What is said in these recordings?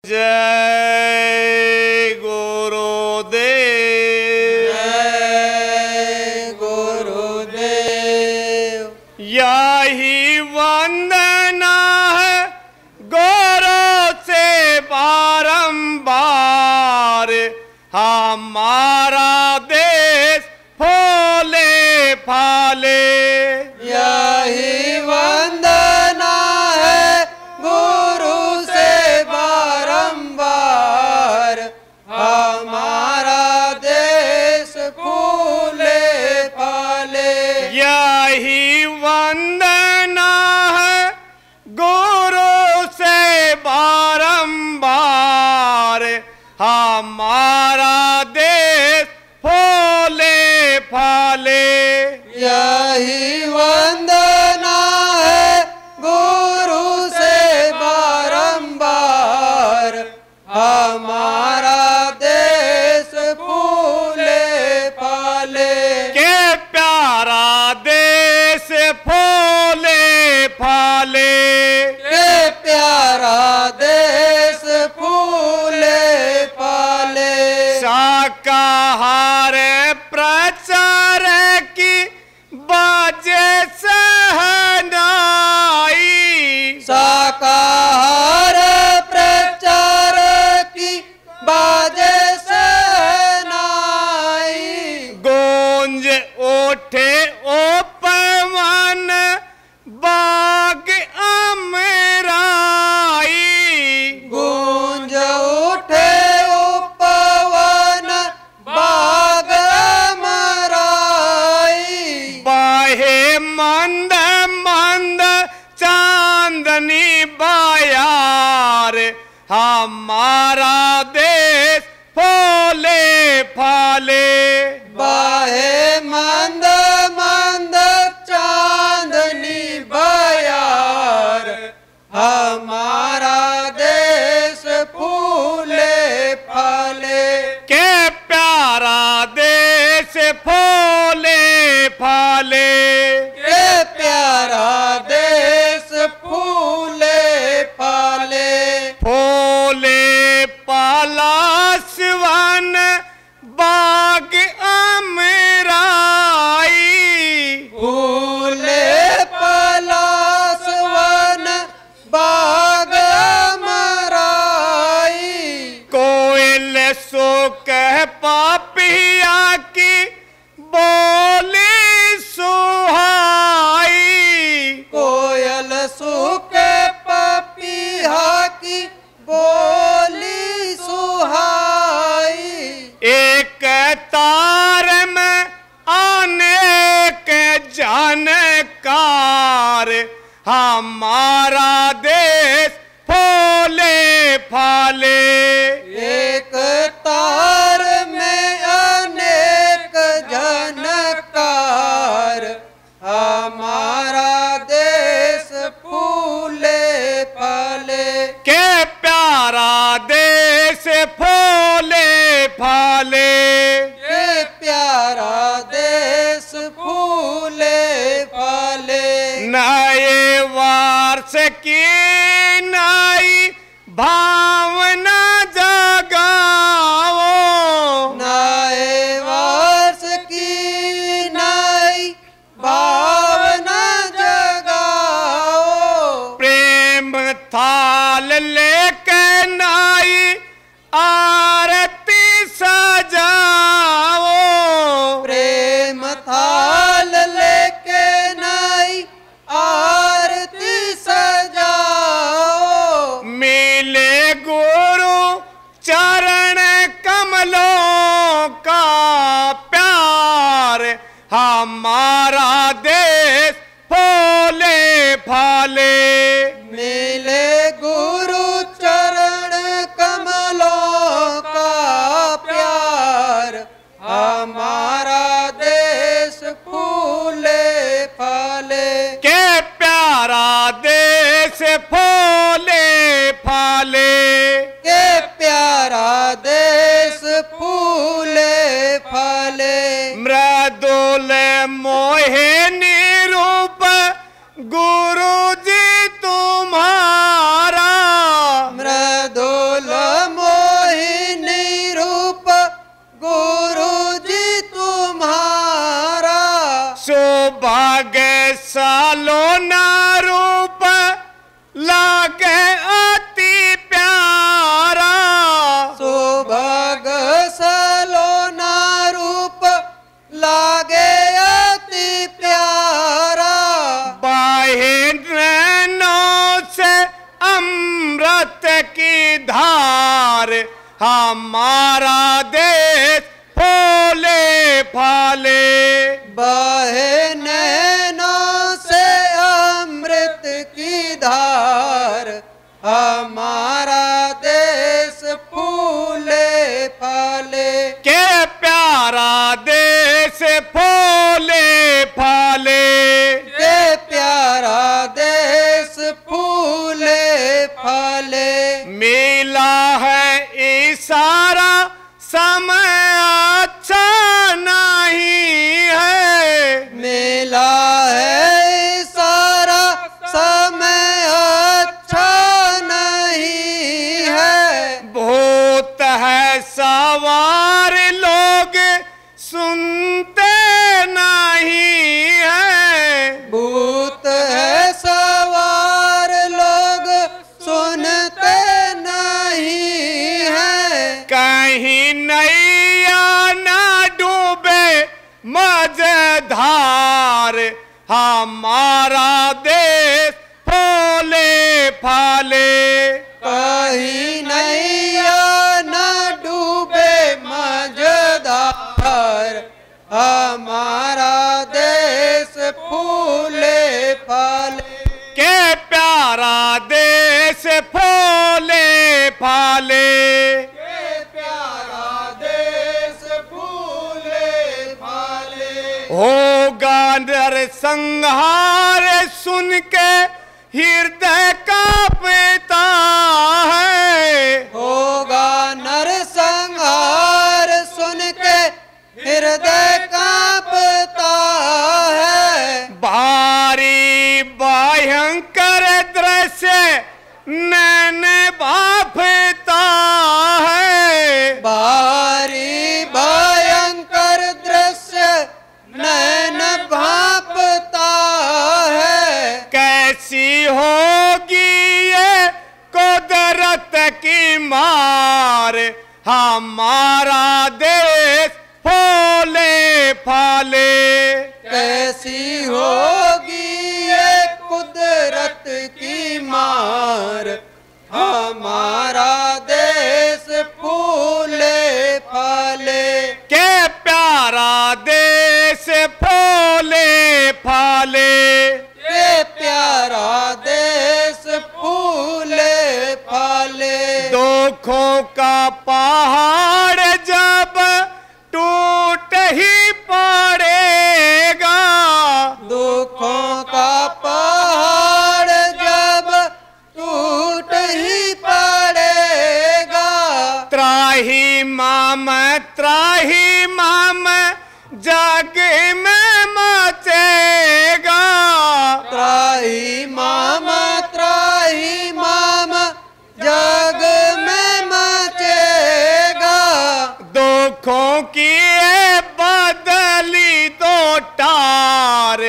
जय गुरुदेव। जय गुरुदेव। यही वंदना है गौरव से बारंबार, हमारा देश फूले फाले। यही वंदना है गुरु से बारंबार, हमारा देश फूले फाले। यही वंदना है गुरु से बारंबार, हमारा देश फूले फाले। यही वंदना है गुरु से बारंबार, हमारा देश फूले फाले। के प्यारा देश फूले फाले। के प्यारा देश फूले फाले। शाकाहार प्रचार की बाजे सहनाई। शाकाहार प्रचार की बाजे सहनाई। गूंज उठे उपवन बाग अमराई। गूंज उठे उपवन बाग अमराई। बाहे मंद मंद चांदनी बायार, हमारा देश फूले फाले। बाहे मंद मंद चांदनी बयार, हमारा देश फूले फाले। के प्यारा देश फूले फाले। के प्यारा देश फूले फाले। फूले पलासवन बाग अमराई। फूले पलासवन बाग अमराई। कोयल सुख पापिया की बोली सुहाई। कोयल सुख पपीहा की बोली सुहाई। एक तार में अनेक जानकार, हमारा देश फूले फाले। एक तार में अनेक जानकार, हमारा देश फूले फाले। के प्यारा देश फूले फाले। के प्यारा देश फूले फाले। नए वर्ष की नई भावना जगाओ। नए वर्ष की नई भावना जगाओ। प्रेम थाल लेके नई आरती सजाओ। प्रेम थाल लेके नई आरती सजाओ। मिले गुरु चरण कमलों का प्यार, हमारा देश फूले फाले। मिले गुरु चरण कमलों का प्यार, हमारा देश फूले फाले। के प्यारा देश फूले फाले। के प्यारा देश फूले फाले। मृदुल मो धार हमारा देश फूले फाले। बहे नैनों से अमृत की धार हमारा देश फूले फाले। के प्यारा देश फूले फाले। के प्यारा देश फूले फाले। मिला है इशारा समय अच्छा नहीं है। मिला है सारा समय अच्छा नहीं है। भूत है सवार लोग सुनते नहीं है। भूत है सवार लोग सुनते नहीं है। कहीं नैया न डूबे मझधार हमारा देश फूले फाले। कहीं नैया न डूबे मझधार हमारा देश फूले फाले। के प्यारा देश फूले फाले। के प्यारा देश फूले फाले। होगा नरसंहार सुन के हृदय कांपता है। होगा नरसंहार सुन के हृदय कांपता है। भारी भयंकर दृश्य नैन भाफता है। भारी भयंकर दृश्य नैन भांपता है। कैसी होगी ये कुदरत की मार हमारा देश फूले फाले। कैसी होगी ये कुदरत की मार हमारा देश फूले फाले। के प्यारा देश फूले फाले। के प्यारा देश फूले फाले। दुखों का पहाड़ जब टूट ही पड़ेगा। दुखों का पहाड़ जब टूट ही पड़ेगा। त्राही माम जग में मचेगा। त्राही माम जग में मचेगा। दुखों की बदली दो टार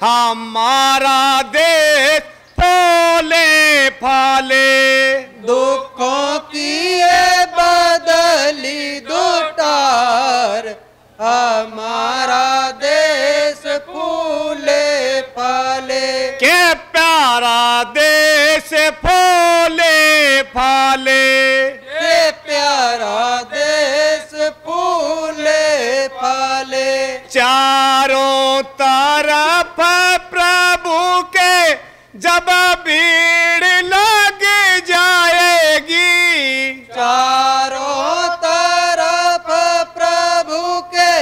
हमारा देश फूले फाले। दुखों की ये बदली दो टार हमारा देश फूले फाले। के प्यारा देश फूले फाले। के प्यारा देश फूले फाले। चारों तरफ प्रभु के जब भीड़ लग जाएगी। चारों तरफ प्रभु के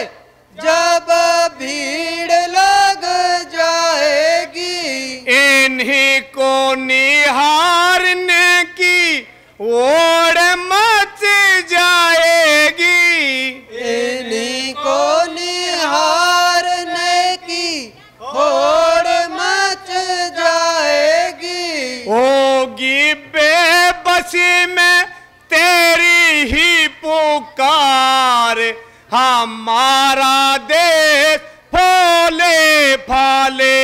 जब भीड़ लग जाएगी। इन्हीं को निहारने की ओर मच जाएगी। इन्हीं को निहारने की होड़ मच जाएगी। होगी बेबसी में तेरी ही पुकार हमारा देश फूले फाले।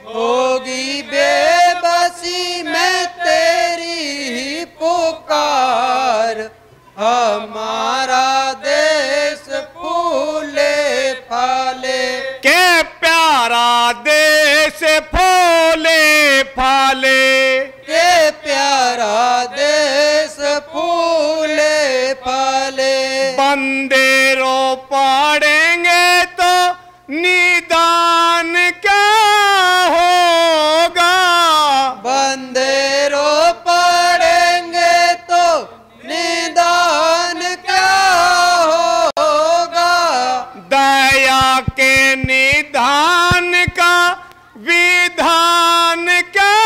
होगी बेबसी में तेरी ही पुकार हमारा देश फूले फाले। के प्यारा देश फूले फाले। के प्यारा देश बंदेरों पड़ेंगे तो निदान क्या होगा, बंदेरों पड़ेंगे तो निदान क्या होगा, दया के निधान का विधान क्या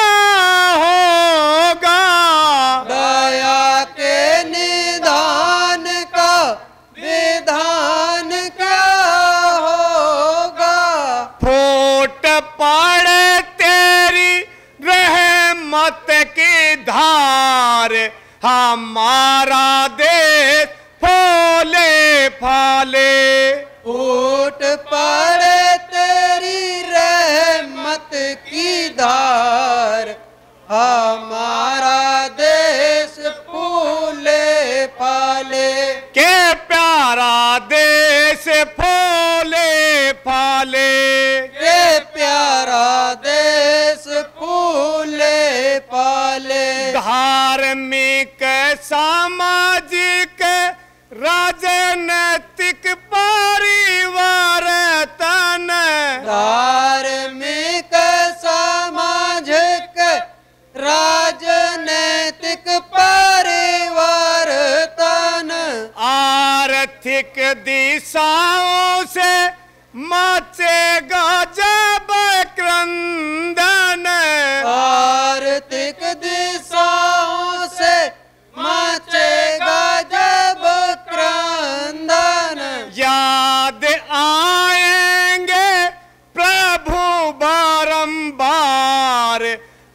होगा, दया के निधान का विधान क्या होगा, फूट पड़े तेरी रहमत की धार, हमारा देश फूले फाले, फूट पड़े तेरी रहमत की धार, हमारा देश फूले फाले, के प्यारा देश फूले फाले, ये प्यारा देश फूले फाले, धार्मिक सामाजिक राजनैतिक परिवर्तन, धार्मिक सामाजिक राजनैतिक परिवर्तन, आर्थिक दिशाओं से मचेगा जब क्रंदन, आर्थिक दिशाओं से मचेगा जब क्रंदन, याद आएंगे प्रभु बारंबार,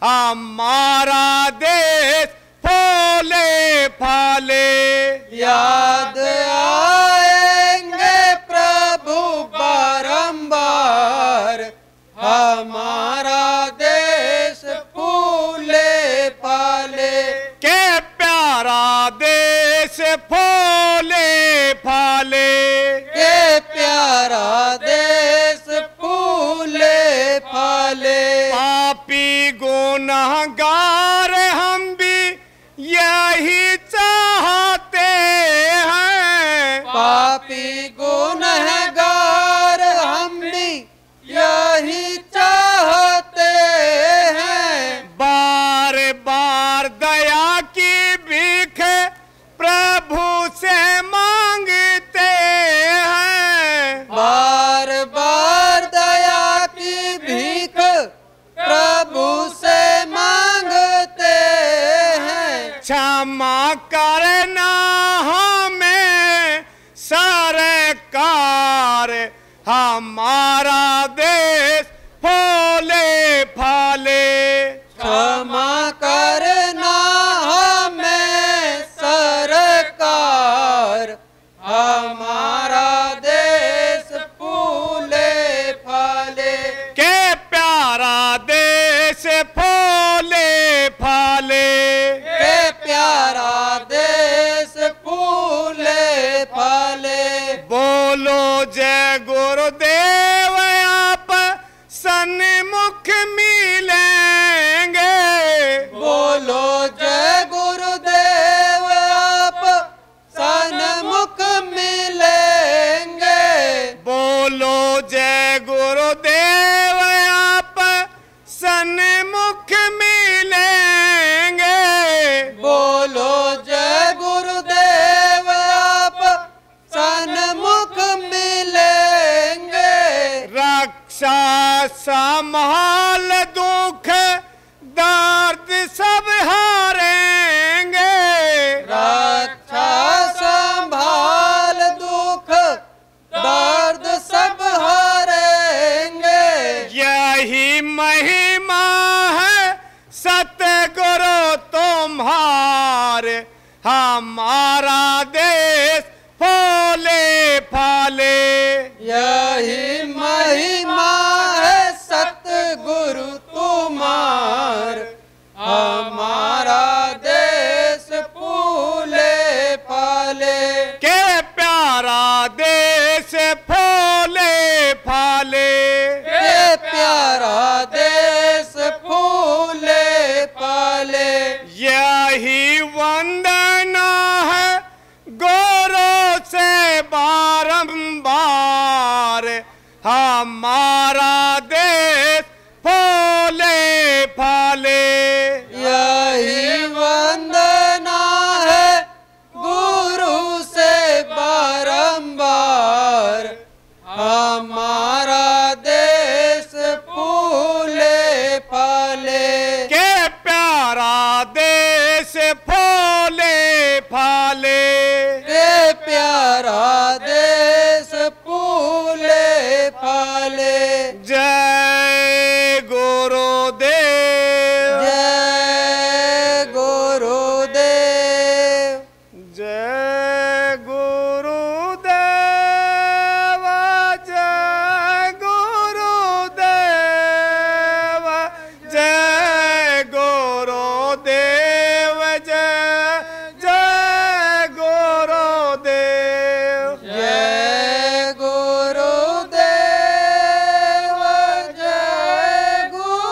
हमारा देश फूले फाले, याद आएंगे प्रभु बारंबार, हमारा देश फूले फाले, के प्यारा देश फूले फाले, ये प्यारा देश फूले फाले, पापी गुनहगार हम भी यही चाहते हैं, पापी गुनहगार हम भी यही चाहते हैं, बार बार दया की भीख प्रभु से मांगते हैं, बार बार दया की भीख प्रभु से मांगते हैं, क्षमा करना हमें सरकार, हमारा देश फूले फाले, क्षमा करना हमें सरकार, हमारा देश फूले फाले, के प्यारा देश फूले फाले, ये प्यारा देश फूले फाले, बोलो जय गुरुदेव आप सन्मुख मिलेंगे, बोलो जय गुरुदेव आप सन्मुख मिलेंगे, बोलो जय गुरुदेव आप सन्मुख मिलेंगे, बोलो जय गुरुदेव आप सन्मुख मिलेंगे, रक्षा संभाल दुख दर्द सब हारेंगे, रक्षा संभाल दुख दर्द सब हारेंगे, यही महिमा है सतगुरु तुम्हारे, हमारा देश फूले फाले, यही महिमा है सतगुरु तुम्हार, हमारा देश फूले फाले, के प्यारा देश फूले फाले, ये प्यारा देश फूले फाले, यही वंदना है गो हमारा देश फूले फाले। यही वंदना है गुरु से बारंबार, हमारा देश फूले फले। के प्यारा देश फूले फाले। के प्यारा देश फूले फले। जय गुरुदेव। जय गुरुदेव। जय गुरुदेव। जय गुरुदेव। जय गुरुदेव। जय जय गुरुदेव। जय गुरुदेव। जय गुरुदेव। जय गुरुदेव।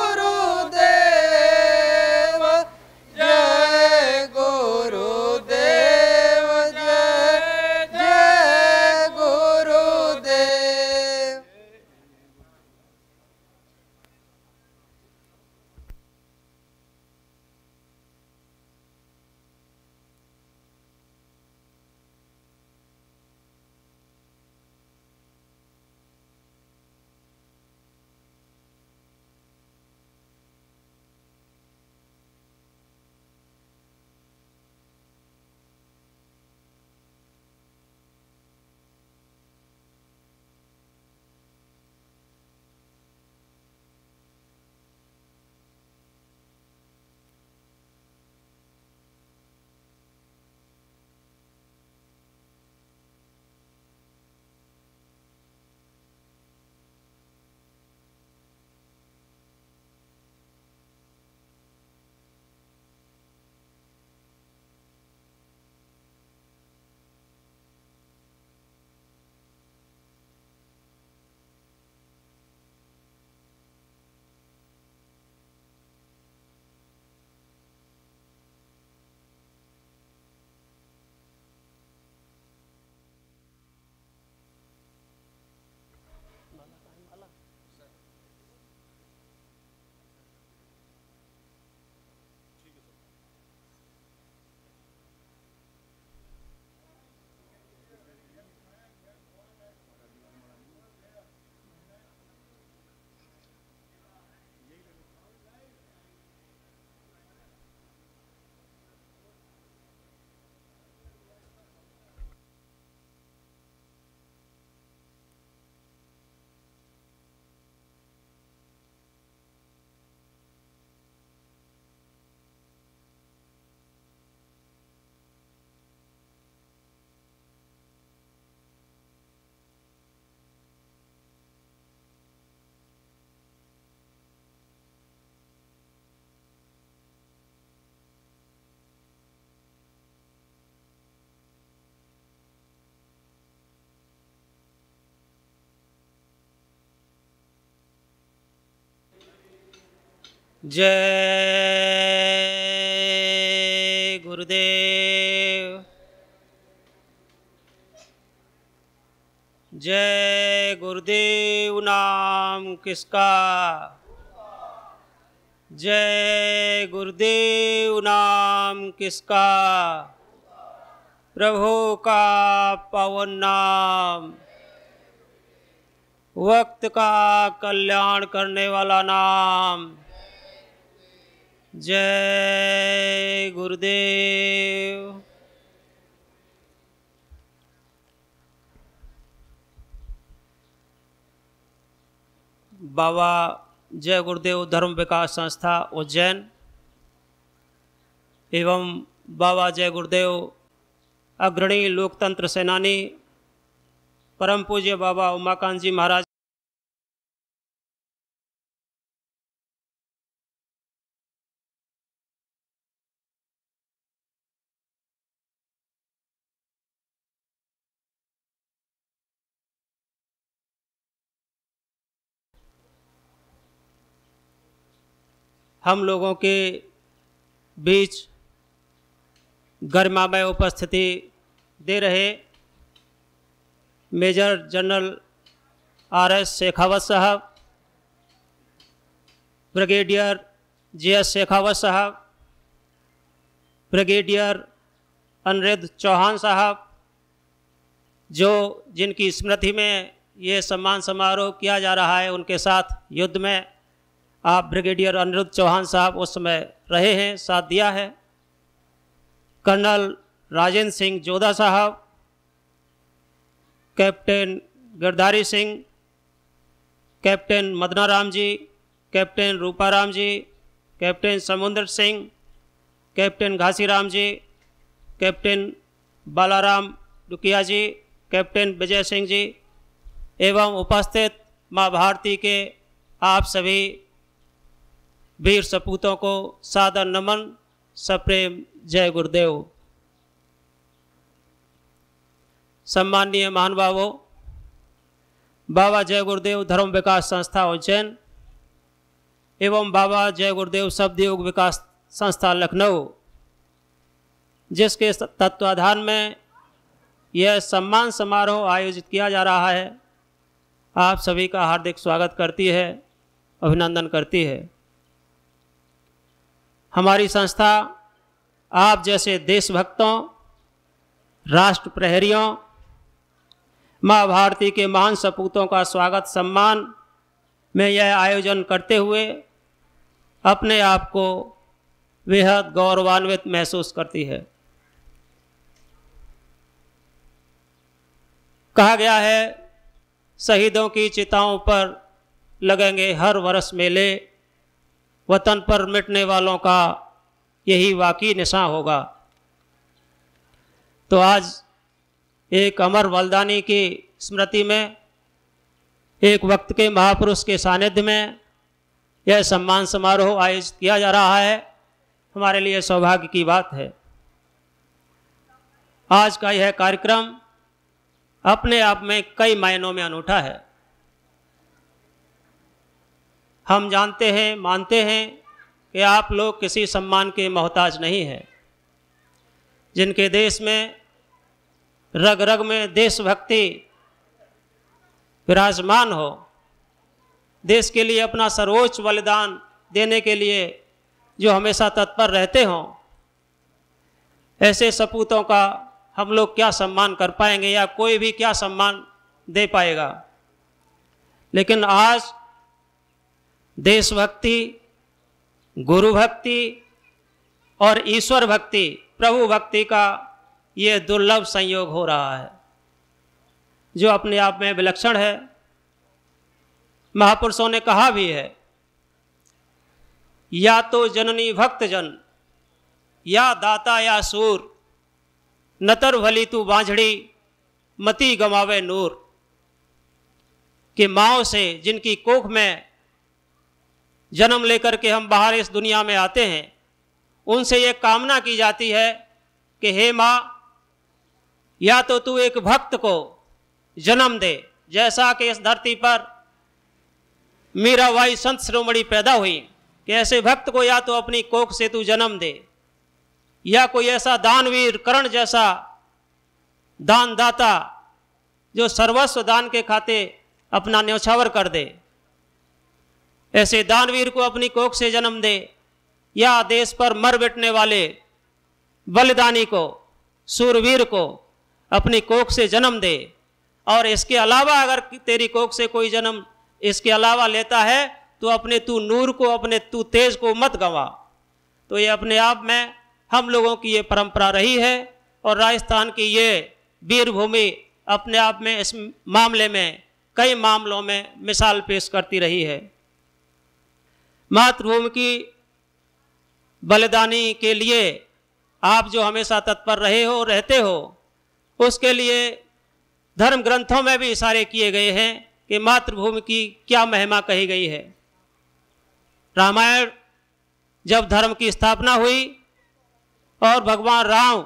जय जय गुरुदेव। जय गुरुदेव। जय गुरुदेव नाम किसका। जय गुरुदेव नाम किसका। प्रभु का पावन नाम, वक्त का कल्याण करने वाला नाम। जय गुरुदेव। बाबा जय गुरुदेव धर्म विकास संस्था उज्जैन एवं बाबा जय गुरुदेव अग्रणी लोकतंत्र सेनानी परम पूज्य बाबा उमाकांत जी महाराज हम लोगों के बीच गरिमामय उपस्थिति दे रहे मेजर जनरल RS शेखावत साहब, ब्रिगेडियर JS शेखावत साहब, ब्रिगेडियर अनिरुद्ध चौहान साहब, जिनकी स्मृति में ये सम्मान समारोह किया जा रहा है, उनके साथ युद्ध में आप ब्रिगेडियर अनिरुद्ध चौहान साहब उस समय रहे हैं, साथ दिया है। कर्नल राजेंद्र सिंह जोधा साहब, कैप्टन गिरधारी सिंह, कैप्टन मदनाराम जी, कैप्टन रूपाराम जी, कैप्टन समुद्र सिंह, कैप्टन घासीराम जी, कैप्टन बालाराम डुकिया जी, कैप्टन विजय सिंह जी एवं उपस्थित माँ भारती के आप सभी वीर सपूतों को सादर नमन, सप्रेम जय गुरुदेव। सम्माननीय महानुभावों, बाबा जय गुरुदेव धर्म विकास संस्था उज्जैन एवं बाबा जय गुरुदेव शब्दयोग विकास संस्था लखनऊ, जिसके तत्वाधान में यह सम्मान समारोह आयोजित किया जा रहा है, आप सभी का हार्दिक स्वागत करती है, अभिनंदन करती है। हमारी संस्था आप जैसे देशभक्तों, राष्ट्र प्रहरियों, माँ भारती के महान सपूतों का स्वागत सम्मान में यह आयोजन करते हुए अपने आप को बेहद गौरवान्वित महसूस करती है। कहा गया है, शहीदों की चिताओं पर लगेंगे हर वर्ष मेले, वतन पर मिटने वालों का यही वाकई निशान होगा। तो आज एक अमर बलिदानी की स्मृति में, एक वक्त के महापुरुष के सानिध्य में यह सम्मान समारोह आयोजित किया जा रहा है, हमारे लिए सौभाग्य की बात है। आज का यह कार्यक्रम अपने आप में कई मायनों में अनूठा है। हम जानते हैं, मानते हैं कि आप लोग किसी सम्मान के मोहताज नहीं हैं। जिनके देश में रग रग में देशभक्ति विराजमान हो, देश के लिए अपना सर्वोच्च बलिदान देने के लिए जो हमेशा तत्पर रहते हों, ऐसे सपूतों का हम लोग क्या सम्मान कर पाएंगे या कोई भी क्या सम्मान दे पाएगा। लेकिन आज देशभक्ति, गुरु भक्ति और ईश्वर भक्ति, प्रभु भक्ति का ये दुर्लभ संयोग हो रहा है, जो अपने आप में विलक्षण है। महापुरुषों ने कहा भी है, या तो जननी भक्त जन, या दाता या सूर, नतर भली तू बांझड़ी मती गमावे नूर। कि माँओं से, जिनकी कोख में जन्म लेकर के हम बाहर इस दुनिया में आते हैं, उनसे ये कामना की जाती है कि हे माँ, या तो तू एक भक्त को जन्म दे, जैसा कि इस धरती पर मीराबाई संत शिरोमणि पैदा हुई, कि ऐसे भक्त को या तो अपनी कोख से तू जन्म दे, या कोई ऐसा दानवीर कर्ण जैसा दानदाता जो सर्वस्व दान के खाते अपना न्यौछावर कर दे, ऐसे दानवीर को अपनी कोख से जन्म दे, या देश पर मर मिटने वाले बलिदानी को, सूरवीर को अपनी कोख से जन्म दे। और इसके अलावा अगर तेरी कोख से कोई जन्म इसके अलावा लेता है तो अपने तू नूर को, अपने तू तेज को मत गंवा। तो ये अपने आप में हम लोगों की ये परंपरा रही है, और राजस्थान की ये वीरभूमि अपने आप में इस मामले में कई मामलों में मिसाल पेश करती रही है। मातृभूमि की बलिदानी के लिए आप जो हमेशा तत्पर रहे हो, रहते हो, उसके लिए धर्म ग्रंथों में भी इशारे किए गए हैं कि मातृभूमि की क्या महिमा कही गई है। रामायण जब धर्म की स्थापना हुई और भगवान राम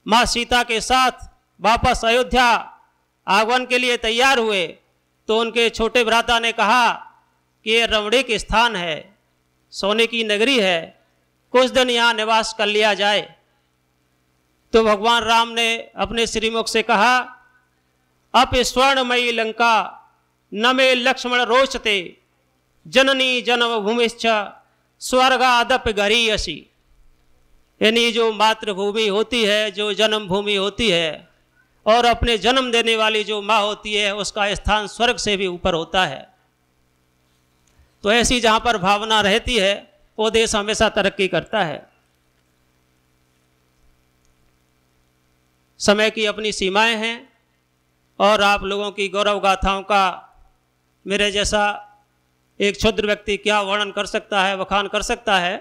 माँ सीता के साथ वापस अयोध्या आगमन के लिए तैयार हुए, तो उनके छोटे भ्राता ने कहा कि ये रमणीक स्थान है, सोने की नगरी है, कुछ दिन यहाँ निवास कर लिया जाए। तो भगवान राम ने अपने श्रीमुख से कहा, अब स्वर्णमयी लंका न मे लक्ष्मण रोचते जननी जन्म भूमिश्च स्वर्गादप गरीयसी। यानी जो मातृभूमि होती है, जो जन्म भूमि होती है, और अपने जन्म देने वाली जो माँ होती है, उसका स्थान स्वर्ग से भी ऊपर होता है। तो ऐसी जहाँ पर भावना रहती है वो देश हमेशा तरक्की करता है। समय की अपनी सीमाएं हैं और आप लोगों की गौरव गाथाओं का मेरे जैसा एक क्षुद्र व्यक्ति क्या वर्णन कर सकता है, बखान कर सकता है।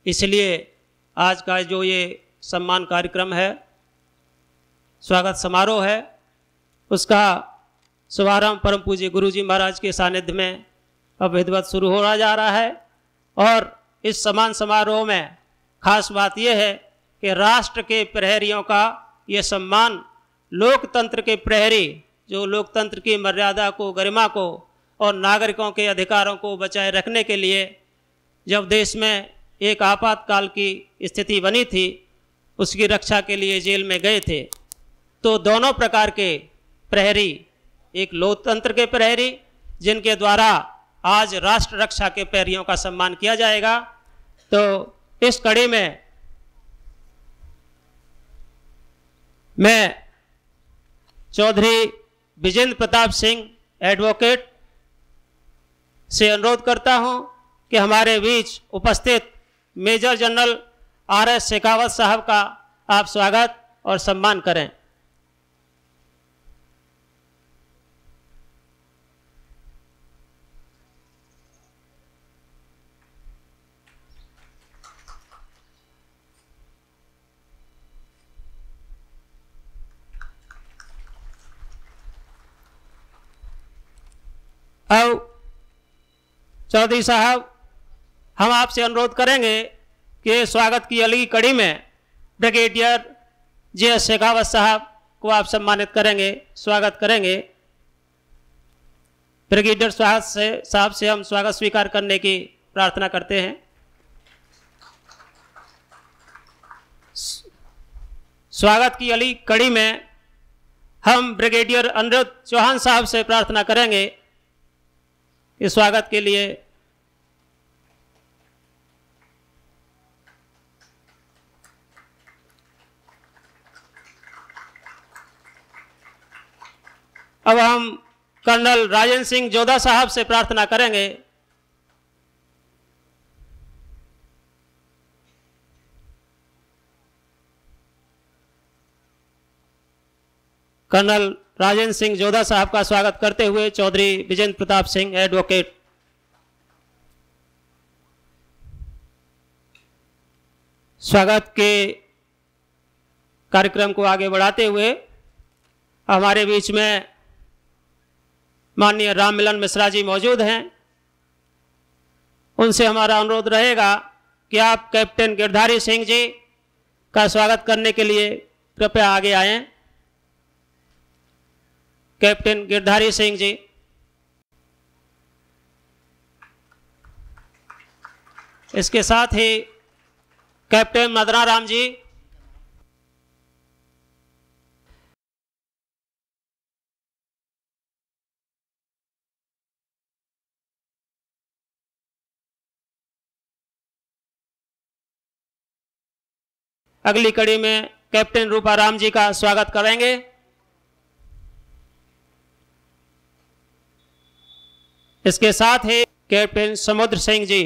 इसलिए आज का जो ये सम्मान कार्यक्रम है, स्वागत समारोह है, उसका शुभारंभ परम पूज्य गुरु जी महाराज के सानिध्य में अब विधिवत शुरू हो जा रहा है। और इस सम्मान समारोह में खास बात यह है कि राष्ट्र के प्रहरियों का ये सम्मान लोकतंत्र के प्रहरी, जो लोकतंत्र की मर्यादा को, गरिमा को और नागरिकों के अधिकारों को बचाए रखने के लिए जब देश में एक आपातकाल की स्थिति बनी थी, उसकी रक्षा के लिए जेल में गए थे। तो दोनों प्रकार के प्रहरी, एक लोकतंत्र के प्रहरी जिनके द्वारा आज राष्ट्र रक्षा के प्रहरियों का सम्मान किया जाएगा। तो इस कड़ी में मैं चौधरी विजेंद्र प्रताप सिंह एडवोकेट से अनुरोध करता हूं कि हमारे बीच उपस्थित मेजर जनरल RS शेखावत साहब का आप स्वागत और सम्मान करें। अब चौधरी साहब, हम आपसे अनुरोध करेंगे कि स्वागत की अगली कड़ी में ब्रिगेडियर JS शेखावत साहब को आप सम्मानित करेंगे, स्वागत करेंगे। ब्रिगेडियर साहब से हम स्वागत स्वीकार करने की प्रार्थना करते हैं। स्वागत की अगली कड़ी में हम ब्रिगेडियर अनिरुद्ध चौहान साहब से प्रार्थना करेंगे इस स्वागत के लिए। अब हम कर्नल राजेंद्र सिंह जोधा साहब से प्रार्थना करेंगे। कर्नल राजेंद्र सिंह जोधा साहब का स्वागत करते हुए चौधरी विजेंद्र प्रताप सिंह एडवोकेट। स्वागत के कार्यक्रम को आगे बढ़ाते हुए हमारे बीच में माननीय राम मिलन मिश्रा जी मौजूद हैं। उनसे हमारा अनुरोध रहेगा कि आप कैप्टन गिरधारी सिंह जी का स्वागत करने के लिए कृपया आगे आएं। कैप्टन गिरधारी सिंह जी। इसके साथ ही कैप्टन मदना राम जी, अगली कड़ी में कैप्टन रूपाराम जी का स्वागत करेंगे। इसके साथ ही कैप्टन समुद्र सिंह जी,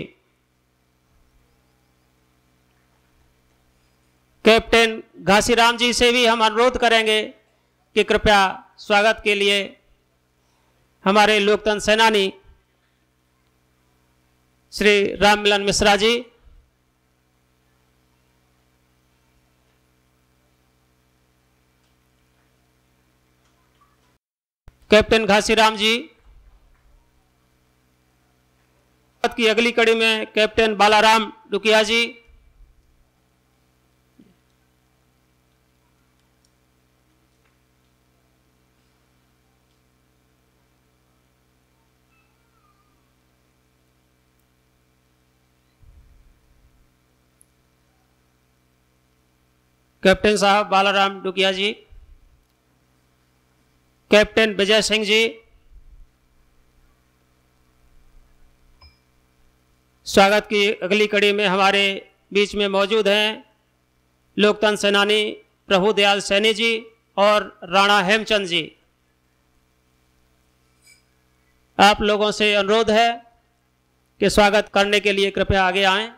कैप्टन घासीराम जी से भी हम अनुरोध करेंगे कि कृपया स्वागत के लिए हमारे लोकतंत्र सेनानी श्री राम मिलन मिश्रा जी, कैप्टन घासीराम जी। की अगली कड़ी में कैप्टन बालाराम डुकिया जी, कैप्टन साहब बालाराम डुकिया जी, कैप्टन विजय सिंह जी, स्वागत की अगली कड़ी में हमारे बीच में मौजूद हैं लोकतंत्र सेनानी प्रभुदयाल सैनी जी और राणा हेमचंद जी। आप लोगों से अनुरोध है कि स्वागत करने के लिए कृपया आगे आएं।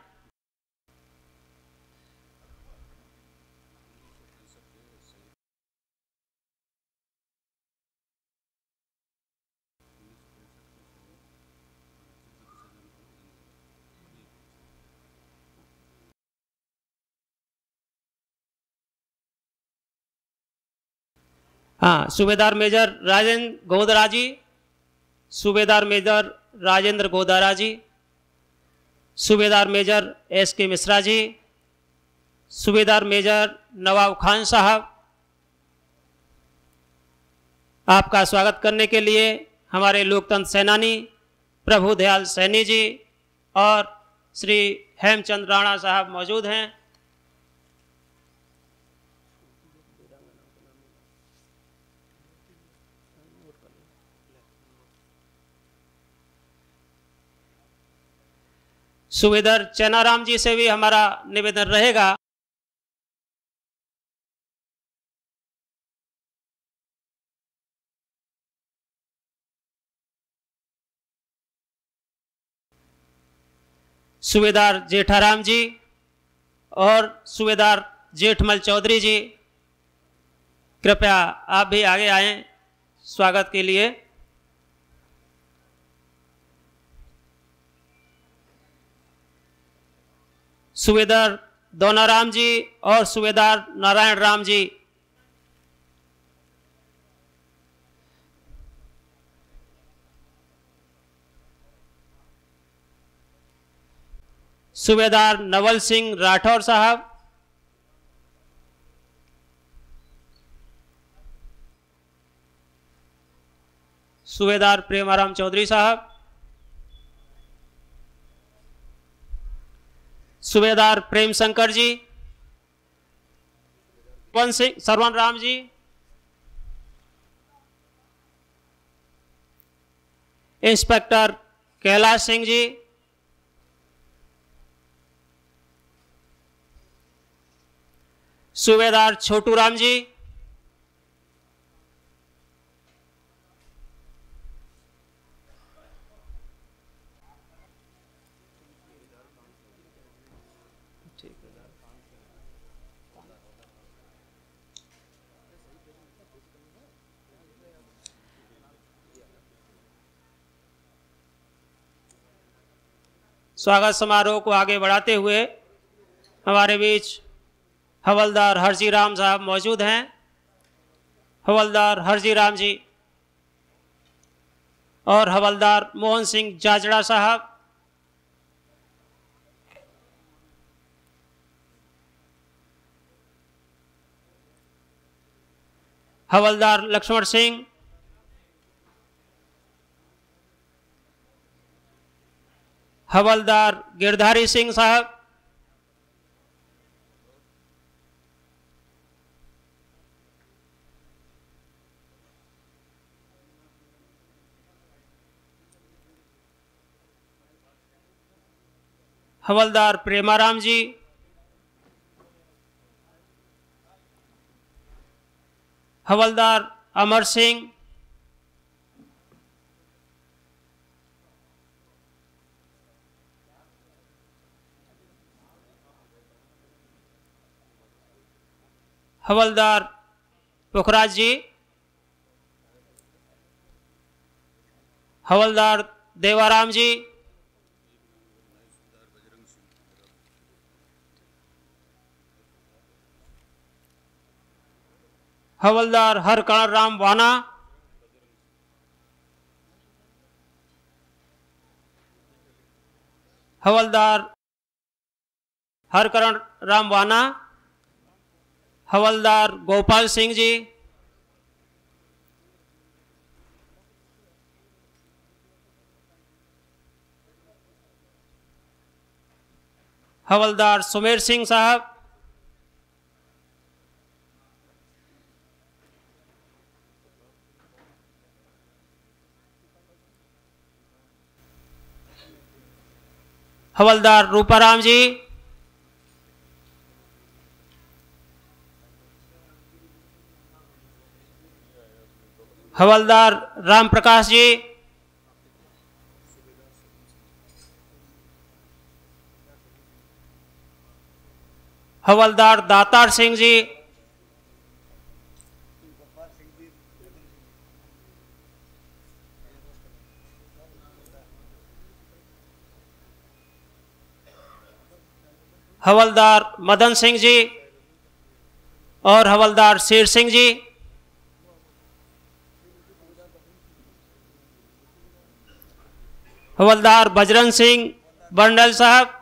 हाँ, सूबेदार मेजर राजेंद्र गोदरा जी, सूबेदार मेजर राजेंद्र गोदारा जी, सूबेदार मेजर एस.के. मिश्रा जी, सूबेदार मेजर नवाब खान साहब। आपका स्वागत करने के लिए हमारे लोकतंत्र सेनानी प्रभुदयाल सैनी जी और श्री हेमचंद राणा साहब मौजूद हैं। सूबेदार चैनाराम जी से भी हमारा निवेदन रहेगा सूबेदार जेठाराम जी और सूबेदार जेठमल चौधरी जी, कृपया आप भी आगे आएं स्वागत के लिए। सूबेदार दोनाराम जी और सूबेदार नारायण राम जी, सूबेदार नवल सिंह राठौर साहब, सूबेदार प्रेमाराम चौधरी साहब, सूबेदार प्रेम शंकर जी, सरवन राम जी, इंस्पेक्टर कैलाश सिंह जी, सूबेदार छोटू राम जी, स्वागत समारोह को आगे बढ़ाते हुए हमारे बीच हवलदार हरजी राम साहब मौजूद हैं। हवलदार हरजी राम जी और हवलदार मोहन सिंह जाजड़ा साहब, हवलदार लक्ष्मण सिंह, हवलदार गिरधारी सिंह साहब, हवलदार प्रेमाराम जी, हवलदार अमर सिंह, हवलदार पुखराज जी, हवलदार देवाराम जी, हवलदार हरकर्ण राम वाना, हवलदार हरकर्ण राम वाना, हवलदार गोपाल सिंह जी, हवलदार सुमेर सिंह साहब, हवलदार रूपाराम जी, हवलदार राम प्रकाश जी, हवलदार दातार सिंह जी, हवलदार मदन सिंह जी और हवलदार शेर सिंह जी, हवलदार बजरंग सिंह बंडल साहब,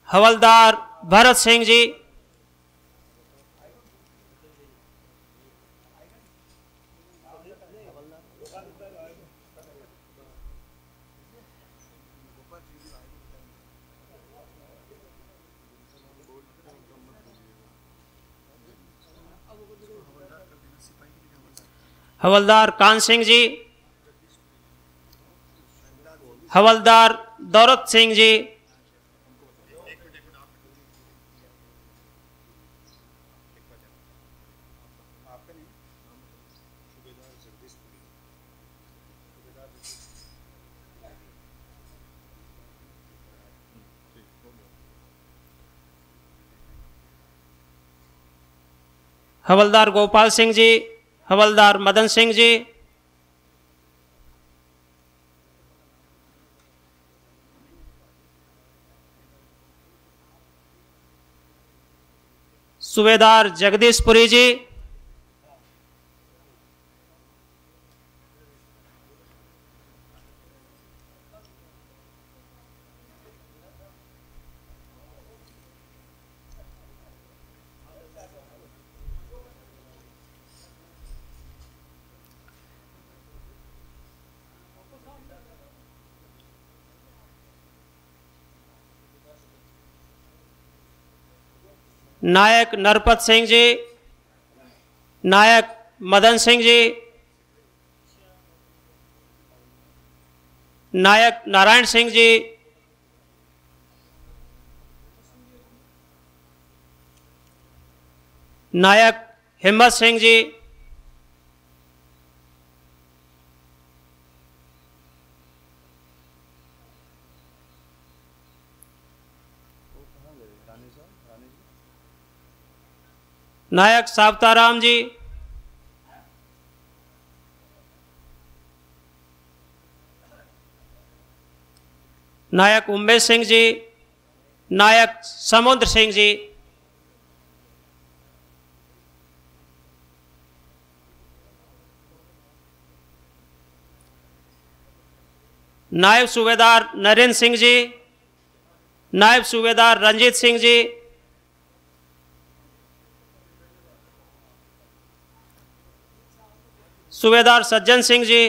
हवलदार भरत सिंह जी, हवलदार कान सिंह जी, हवलदार दौलत सिंह जी, हवलदार गोपाल सिंह जी, हवलदार मदन सिंह जी, सूबेदार जगदीशपुरी जी, नायक नरपत सिंह जी, नायक मदन सिंह जी, नायक नारायण सिंह जी, नायक हिम्मत सिंह जी, नायक सावताराम जी, नायक उमेश सिंह जी, नायक समुद्र सिंह जी, नायब सूबेदार नरेंद्र सिंह जी, नायब सूबेदार रंजीत सिंह जी, सूबेदार सज्जन सिंह जी,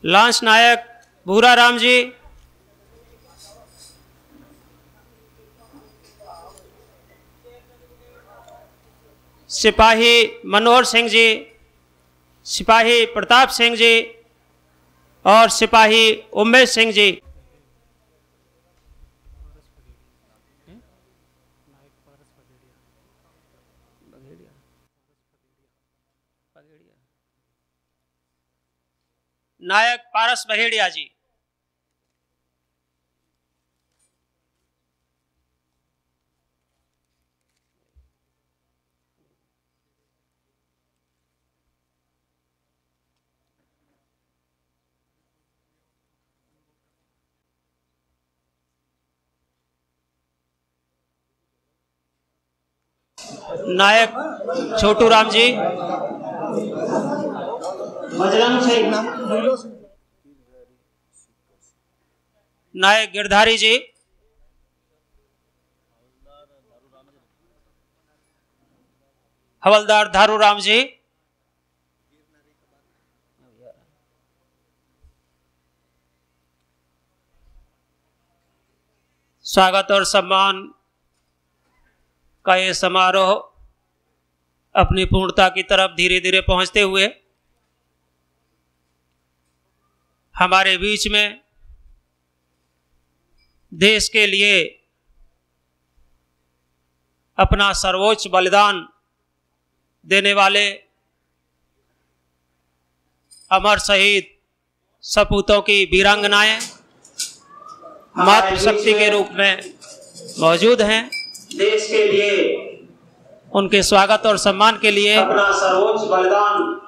लांस नायक भूरा राम जी, सिपाही मनोहर सिंह जी, सिपाही प्रताप सिंह जी और सिपाही उमेश सिंह जी। नायक पारस बघेड़िया जी, नायक छोटू राम जी, बजरंग सिंह, नायक गिरधारी जी, हवलदार धारू राम जी, स्वागत और सम्मान का ये समारोह अपनी पूर्णता की तरफ धीरे धीरे पहुंचते हुए हमारे बीच में देश के लिए अपना सर्वोच्च बलिदान देने वाले अमर शहीद सपूतों की वीरांगनाएं मातृशक्ति के रूप में मौजूद हैं। देश के लिए उनके स्वागत और सम्मान के लिए अपना सर्वोच्च बलिदान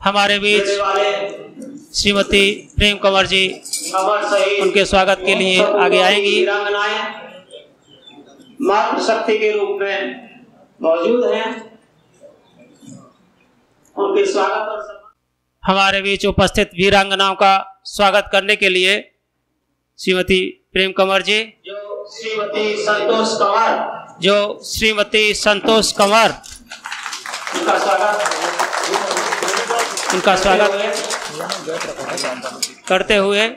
हमारे बीच श्रीमती प्रेम कंवर जी उनके स्वागत के लिए आगे आएंगी। मातृशक्ति के रूप में मौजूद हैं। उनके स्वागत और हमारे बीच उपस्थित वीरांगनाओं का स्वागत करने के लिए श्रीमती प्रेम कंवर जी, जो श्रीमती संतोष कंवर उनका स्वागत करते हुए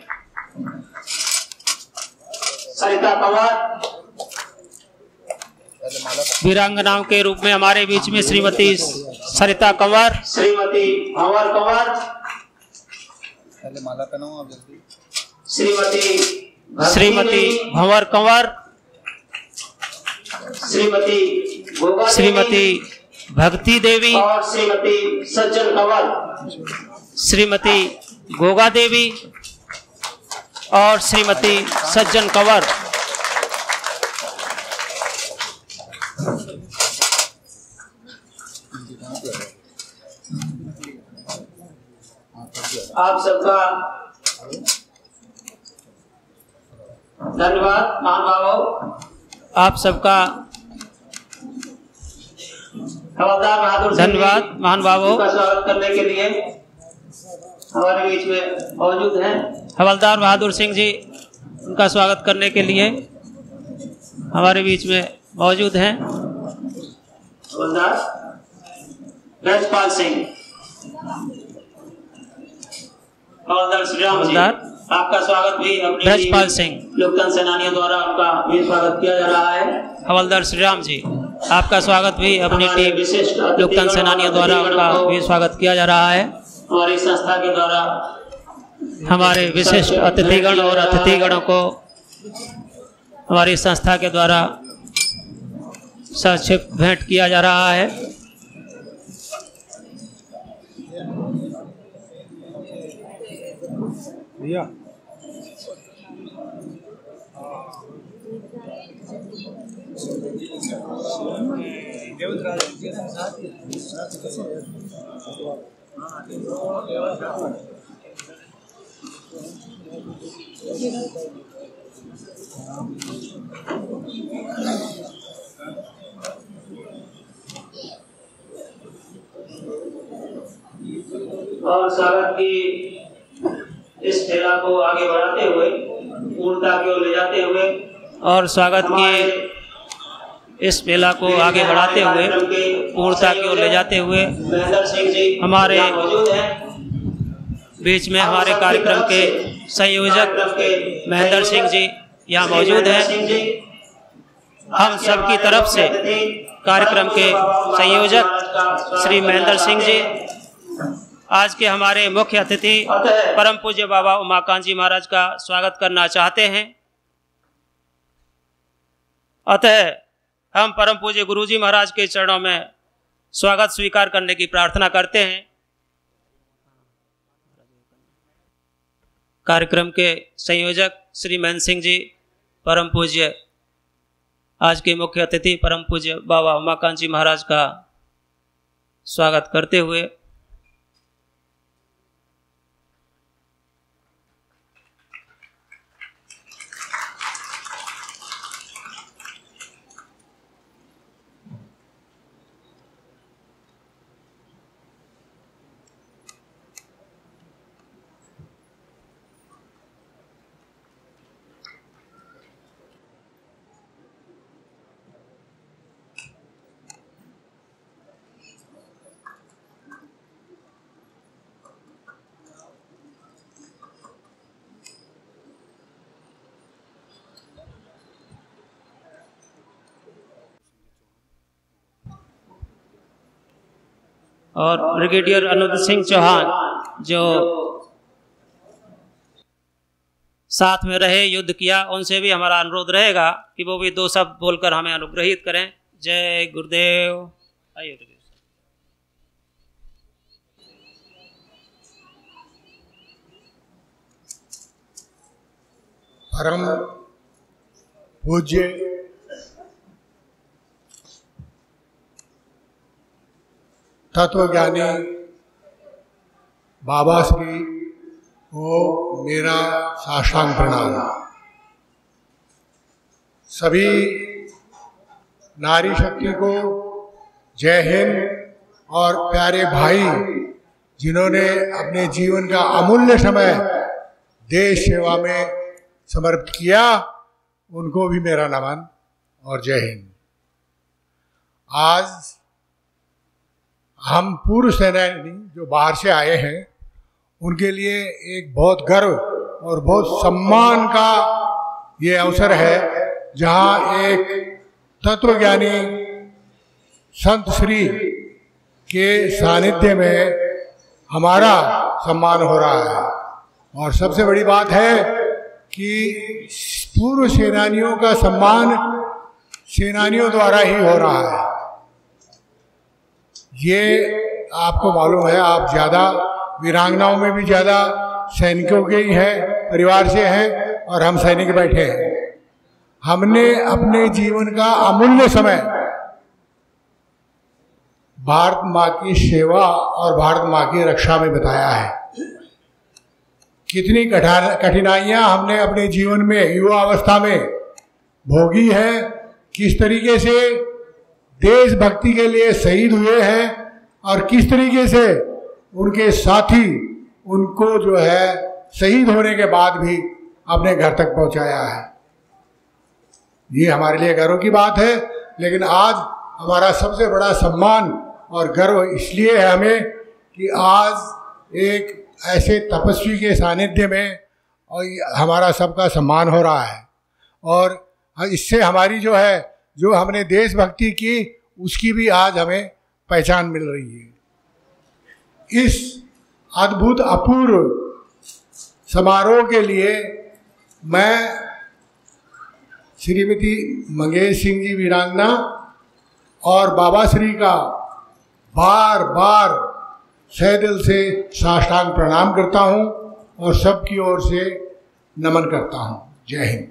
सरिता कंवर वीरांगनाओं के रूप में हमारे बीच में श्रीमती सरिता कंवर, श्रीमती भंवर कंवर, श्रीमती भंवर कंवर, श्रीमती भक्ति देवी और श्रीमती सज्जन कंवर, श्रीमती गोगा देवी और श्रीमती सज्जन कंवर। आप सबका धन्यवाद महानुभावों। आप सबका हवलदार बहादुर धन्यवाद महानुभावों का स्वागत करने के लिए हमारे बीच में मौजूद हैं। हवलदार बहादुर सिंह जी उनका स्वागत करने के लिए हमारे बीच में मौजूद हैं। हवलदार ब्रजपाल सिंह, हवलदार श्री राम जी, आपका स्वागत भी अपनी ब्रजपाल सिंह लोकतंत्र सेनानियों द्वारा उनका भी स्वागत किया जा रहा है। हवलदार श्री राम जी, आपका स्वागत भी अपनी टीम लोकतंत्र सेनानियों द्वारा उनका भी स्वागत किया जा रहा है। हमारी संस्था के द्वारा हमारे विशिष्ट अतिथिगण और अतिथिगणों को हमारी संस्था के द्वारा संक्षिप्त भेंट किया जा रहा है। भैया और स्वागत की इस ठेला को आगे बढ़ाते हुए पूर्णता की ओर ले जाते हुए और स्वागत की इस मेला को आगे बढ़ाते हुए पूर्णता की ओर ले जाते हुए हमारे बीच में हमारे कार्यक्रम के संयोजक महेंद्र सिंह जी यहाँ मौजूद हैं। हम सबकी तरफ से कार्यक्रम के संयोजक श्री महेंद्र सिंह जी आज के हमारे मुख्य अतिथि परम पूज्य बाबा उमाकांत जी महाराज का स्वागत करना चाहते हैं। अतः हम परम पूज्य गुरु जी महाराज के चरणों में स्वागत स्वीकार करने की प्रार्थना करते हैं। कार्यक्रम के संयोजक श्री महेंद्र सिंह जी, परम पूज्य आज के मुख्य अतिथि परम पूज्य बाबा उमाकांत जी महाराज का स्वागत करते हुए और ब्रिगेडियर अनुज सिंह चौहान जो साथ में रहे, युद्ध किया, उनसे भी हमारा अनुरोध रहेगा कि वो भी 2 शब्द बोलकर हमें अनुग्रहित करें। जय गुरुदेव। आइए गुरुदेव। परम पूज्य तत्वज्ञानी बाबा श्री को मेरा साष्टांग प्रणाम। सभी नारी शक्ति को जय हिंद। और प्यारे भाई जिन्होंने अपने जीवन का अमूल्य समय देश सेवा में समर्पित किया, उनको भी मेरा नमन और जय हिंद। आज हम पूर्व सैनिक जो बाहर से आए हैं, उनके लिए एक बहुत गर्व और बहुत सम्मान का ये अवसर है, जहां एक तत्वज्ञानी संत श्री के सानिध्य में हमारा सम्मान हो रहा है। और सबसे बड़ी बात है कि पूर्व सेनानियों का सम्मान सेनानियों द्वारा ही हो रहा है। ये आपको मालूम है, आप ज़्यादा वीरांगनाओं में भी ज़्यादा सैनिकों के ही है, परिवार से हैं, और हम सैनिक बैठे हैं। हमने अपने जीवन का अमूल्य समय भारत माँ की सेवा और भारत माँ की रक्षा में बताया है। कितनी कठिनाइयाँ हमने अपने जीवन में युवा अवस्था में भोगी है, किस तरीके से देशभक्ति के लिए शहीद हुए हैं, और किस तरीके से उनके साथी उनको जो है शहीद होने के बाद भी अपने घर तक पहुंचाया है। ये हमारे लिए गर्व की बात है। लेकिन आज हमारा सबसे बड़ा सम्मान और गर्व इसलिए है हमें कि आज एक ऐसे तपस्वी के सानिध्य में और हमारा सबका सम्मान हो रहा है, और इससे हमारी जो है, जो हमने देशभक्ति की, उसकी भी आज हमें पहचान मिल रही है। इस अद्भुत अपूर्व समारोह के लिए मैं श्रीमती मंगेश सिंह जी वीरांगना और बाबा श्री का बार बार सहदिल से साष्टांग प्रणाम करता हूं और सबकी ओर से नमन करता हूं। जय हिंद।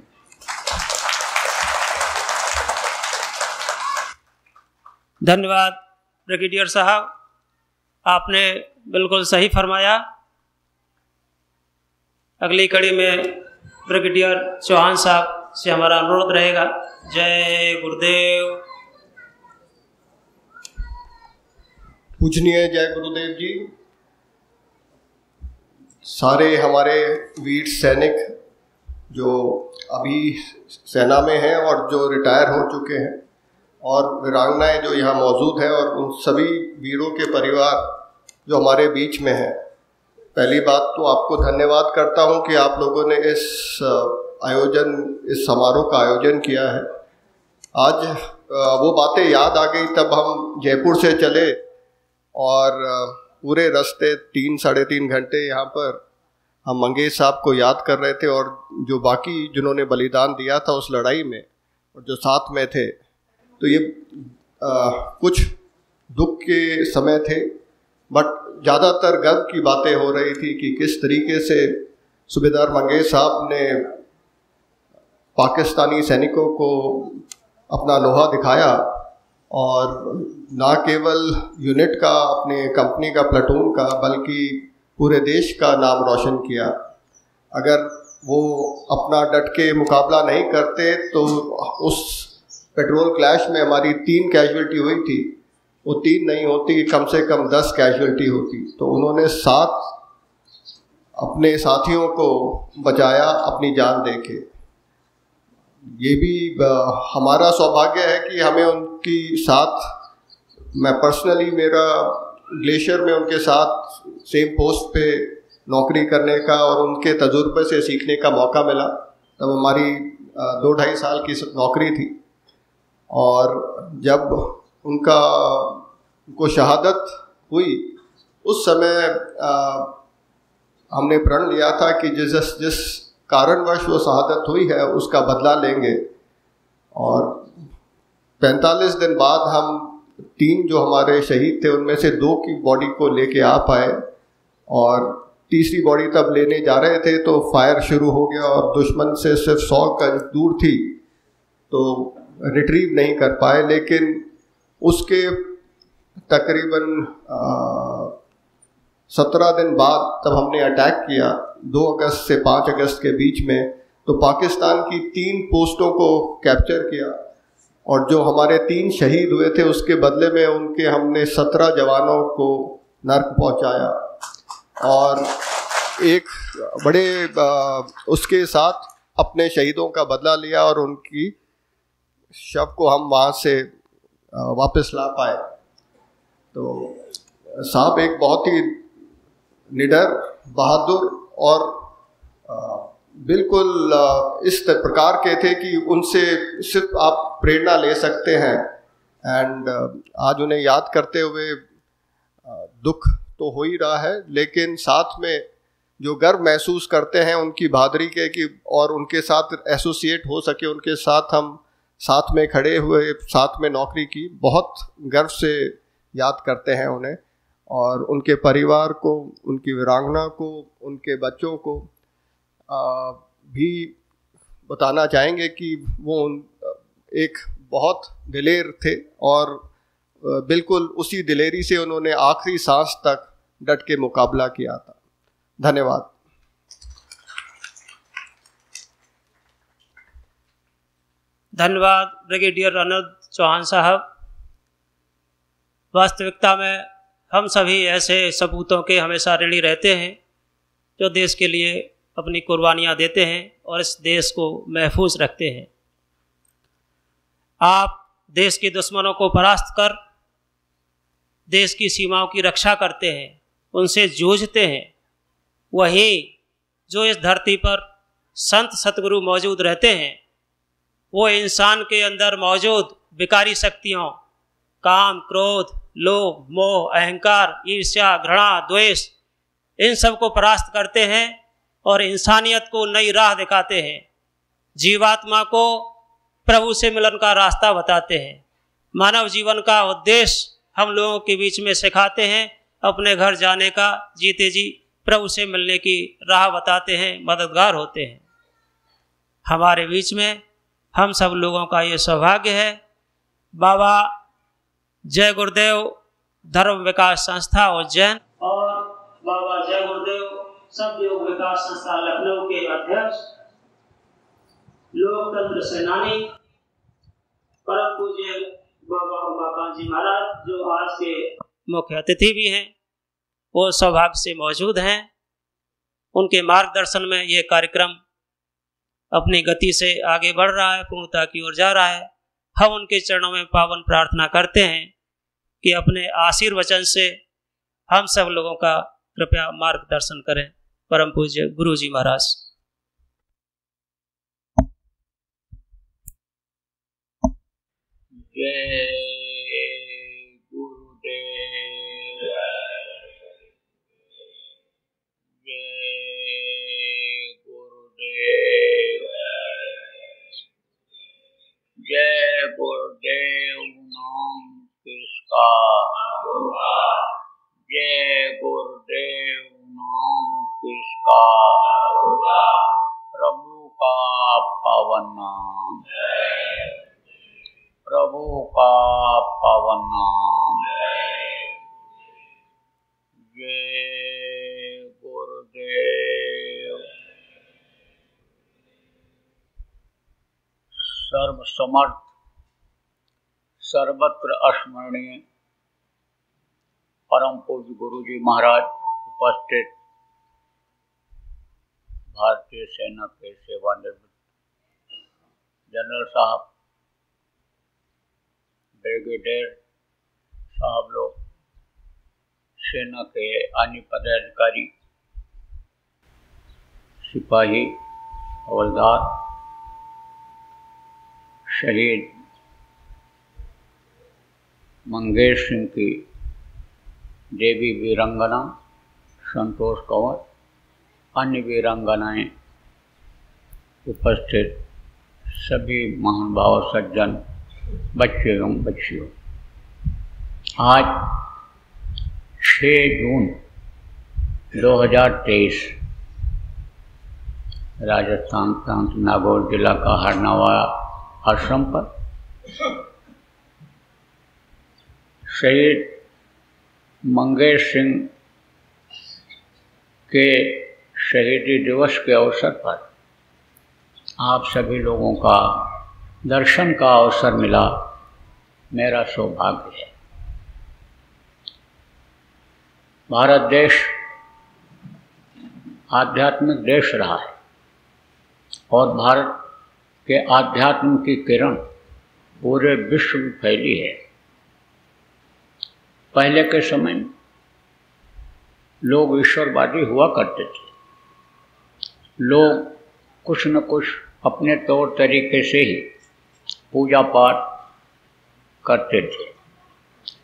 धन्यवाद ब्रिगेडियर साहब, आपने बिल्कुल सही फरमाया। अगली कड़ी में ब्रिगेडियर चौहान साहब से हमारा अनुरोध रहेगा। जय गुरुदेव। पूजनीय जय गुरुदेव जी। सारे हमारे वीर सैनिक जो अभी सेना में हैं और जो रिटायर हो चुके हैं, और वीरांगनाएं जो यहाँ मौजूद हैं, और उन सभी वीरों के परिवार जो हमारे बीच में हैं, पहली बात तो आपको धन्यवाद करता हूँ कि आप लोगों ने इस समारोह का आयोजन किया है। आज वो बातें याद आ गई तब हम जयपुर से चले और पूरे रास्ते 3-3.5 घंटे यहाँ पर हम मंगेश साहब को याद कर रहे थे, और जो बाकी जिन्होंने बलिदान दिया था उस लड़ाई में और जो साथ में थे, तो ये कुछ दुख के समय थे, बट ज़्यादातर गर्व की बातें हो रही थी कि किस तरीके से सूबेदार मंगेश साहब ने पाकिस्तानी सैनिकों को अपना लोहा दिखाया, और ना केवल यूनिट का, अपने कंपनी का, प्लाटून का, बल्कि पूरे देश का नाम रोशन किया। अगर वो अपना डट के मुकाबला नहीं करते तो उस पेट्रोल क्लैश में हमारी 3 कैजुअल्टी हुई थी, वो 3 नहीं होती, कम से कम 10 कैजुअल्टी होती। तो उन्होंने 7 अपने साथियों को बचाया अपनी जान देके। ये भी हमारा सौभाग्य है कि हमें उनकी साथ, मैं पर्सनली, मेरा ग्लेशियर में उनके साथ सेम पोस्ट पे नौकरी करने का और उनके तजुर्बे से सीखने का मौका मिला। तब हमारी 2-2.5 साल की नौकरी थी, और जब उनको शहादत हुई, उस समय हमने प्रण लिया था कि जिस कारणवश वो शहादत हुई है उसका बदला लेंगे। और 45 दिन बाद हम 3 जो हमारे शहीद थे उनमें से 2 की बॉडी को लेके आ पाए, और तीसरी बॉडी तब लेने जा रहे थे तो फायर शुरू हो गया और दुश्मन से सिर्फ 100 गज दूर थी तो रिट्रीव नहीं कर पाए। लेकिन उसके तकरीबन 17 दिन बाद तब हमने अटैक किया 2 अगस्त से 5 अगस्त के बीच में, तो पाकिस्तान की 3 पोस्टों को कैप्चर किया, और जो हमारे 3 शहीद हुए थे उसके बदले में उनके हमने 17 जवानों को नर्क पहुंचाया। और एक बड़े उसके साथ अपने शहीदों का बदला लिया और उनकी शव को हम वहाँ से वापस ला पाए। तो साहब एक बहुत ही निडर, बहादुर और बिल्कुल इस प्रकार के थे कि उनसे सिर्फ आप प्रेरणा ले सकते हैं। एंड आज उन्हें याद करते हुए दुख तो हो ही रहा है, लेकिन साथ में जो गर्व महसूस करते हैं उनकी बहादुरी के कि और उनके साथ एसोसिएट हो सके, उनके साथ हम साथ में खड़े हुए, साथ में नौकरी की, बहुत गर्व से याद करते हैं उन्हें। और उनके परिवार को, उनकी वीरांगना को, उनके बच्चों को भी बताना चाहेंगे कि वो एक बहुत दिलेर थे और बिल्कुल उसी दिलेरी से उन्होंने आखिरी सांस तक डट के मुकाबला किया था। धन्यवाद। धन्यवाद ब्रिगेडियर अनिरुद्ध चौहान साहब। वास्तविकता में हम सभी ऐसे सपूतों के हमेशा ऋणी रहते हैं जो देश के लिए अपनी कुर्बानियाँ देते हैं और इस देश को महफूज रखते हैं। आप देश के दुश्मनों को परास्त कर देश की सीमाओं की रक्षा करते हैं, उनसे जूझते हैं। वही जो इस धरती पर संत सतगुरु मौजूद रहते हैं, वो इंसान के अंदर मौजूद विकारी शक्तियों काम, क्रोध, लोभ, मोह, अहंकार, ईर्ष्या, घृणा, द्वेष, इन सब को परास्त करते हैं और इंसानियत को नई राह दिखाते हैं। जीवात्मा को प्रभु से मिलन का रास्ता बताते हैं। मानव जीवन का उद्देश्य हम लोगों के बीच में सिखाते हैं। अपने घर जाने का जीते जी प्रभु से मिलने की राह बताते हैं, मददगार होते हैं। हमारे बीच में हम सब लोगों का ये सौभाग्य है। बाबा जय गुरुदेव धर्म विकास संस्था उज्जैन और बाबा जय गुरुदेव सब योग विकास संस्था लखनऊ के अध्यक्ष, लोकतंत्र सेनानी परम पूज्य बाबा उमाकांत जी महाराज जो आज के मुख्य अतिथि भी हैं, वो सौभाग्य से मौजूद हैं। उनके मार्गदर्शन में ये कार्यक्रम अपनी गति से आगे बढ़ रहा है, पूर्णता की ओर जा रहा है। हम उनके चरणों में पावन प्रार्थना करते हैं कि अपने आशीर्वचन से हम सब लोगों का कृपया मार्गदर्शन करें। परम पूज्य गुरु जी महाराज। जय गुरुदेव, जय गुरुदेव, जय गुरुदेव नाम किसका, जय गुरुदेव नाम किसका, प्रभु का पावन नाम, प्रभु का पावन नाम। जय गुरुदेव। सर्वसमर्थ सर्वत्र स्मरणीय परम पूज्य गुरु जी महाराज उपस्थित, भारतीय सेना के सेवानिवृत्त जनरल साहब, ब्रिगेडियर साहब लोग, सेना के अन्य पदाधिकारी, सिपाही, हवलदार, शहीद मंगेश सिंह की देवी वीरांगना संतोष कंवर, अन्य वीरांगनाएं, उपस्थित सभी महानुभाव सज्जन, बच्चे एवं बच्चियों, आज 6 जून 2023 राजस्थान प्रांत नागौर जिला का हरनावा आश्रम पर शहीद मंगेश सिंह के शहीदी दिवस के अवसर पर आप सभी लोगों का दर्शन का अवसर मिला, मेरा सौभाग्य है। भारत देश आध्यात्मिक देश रहा है और भारत के आध्यात्म की किरण पूरे विश्व में फैली है। पहले के समय में लोग ईश्वरवादी हुआ करते थे, लोग कुछ न कुछ अपने तौर तरीके से ही पूजा पाठ करते थे,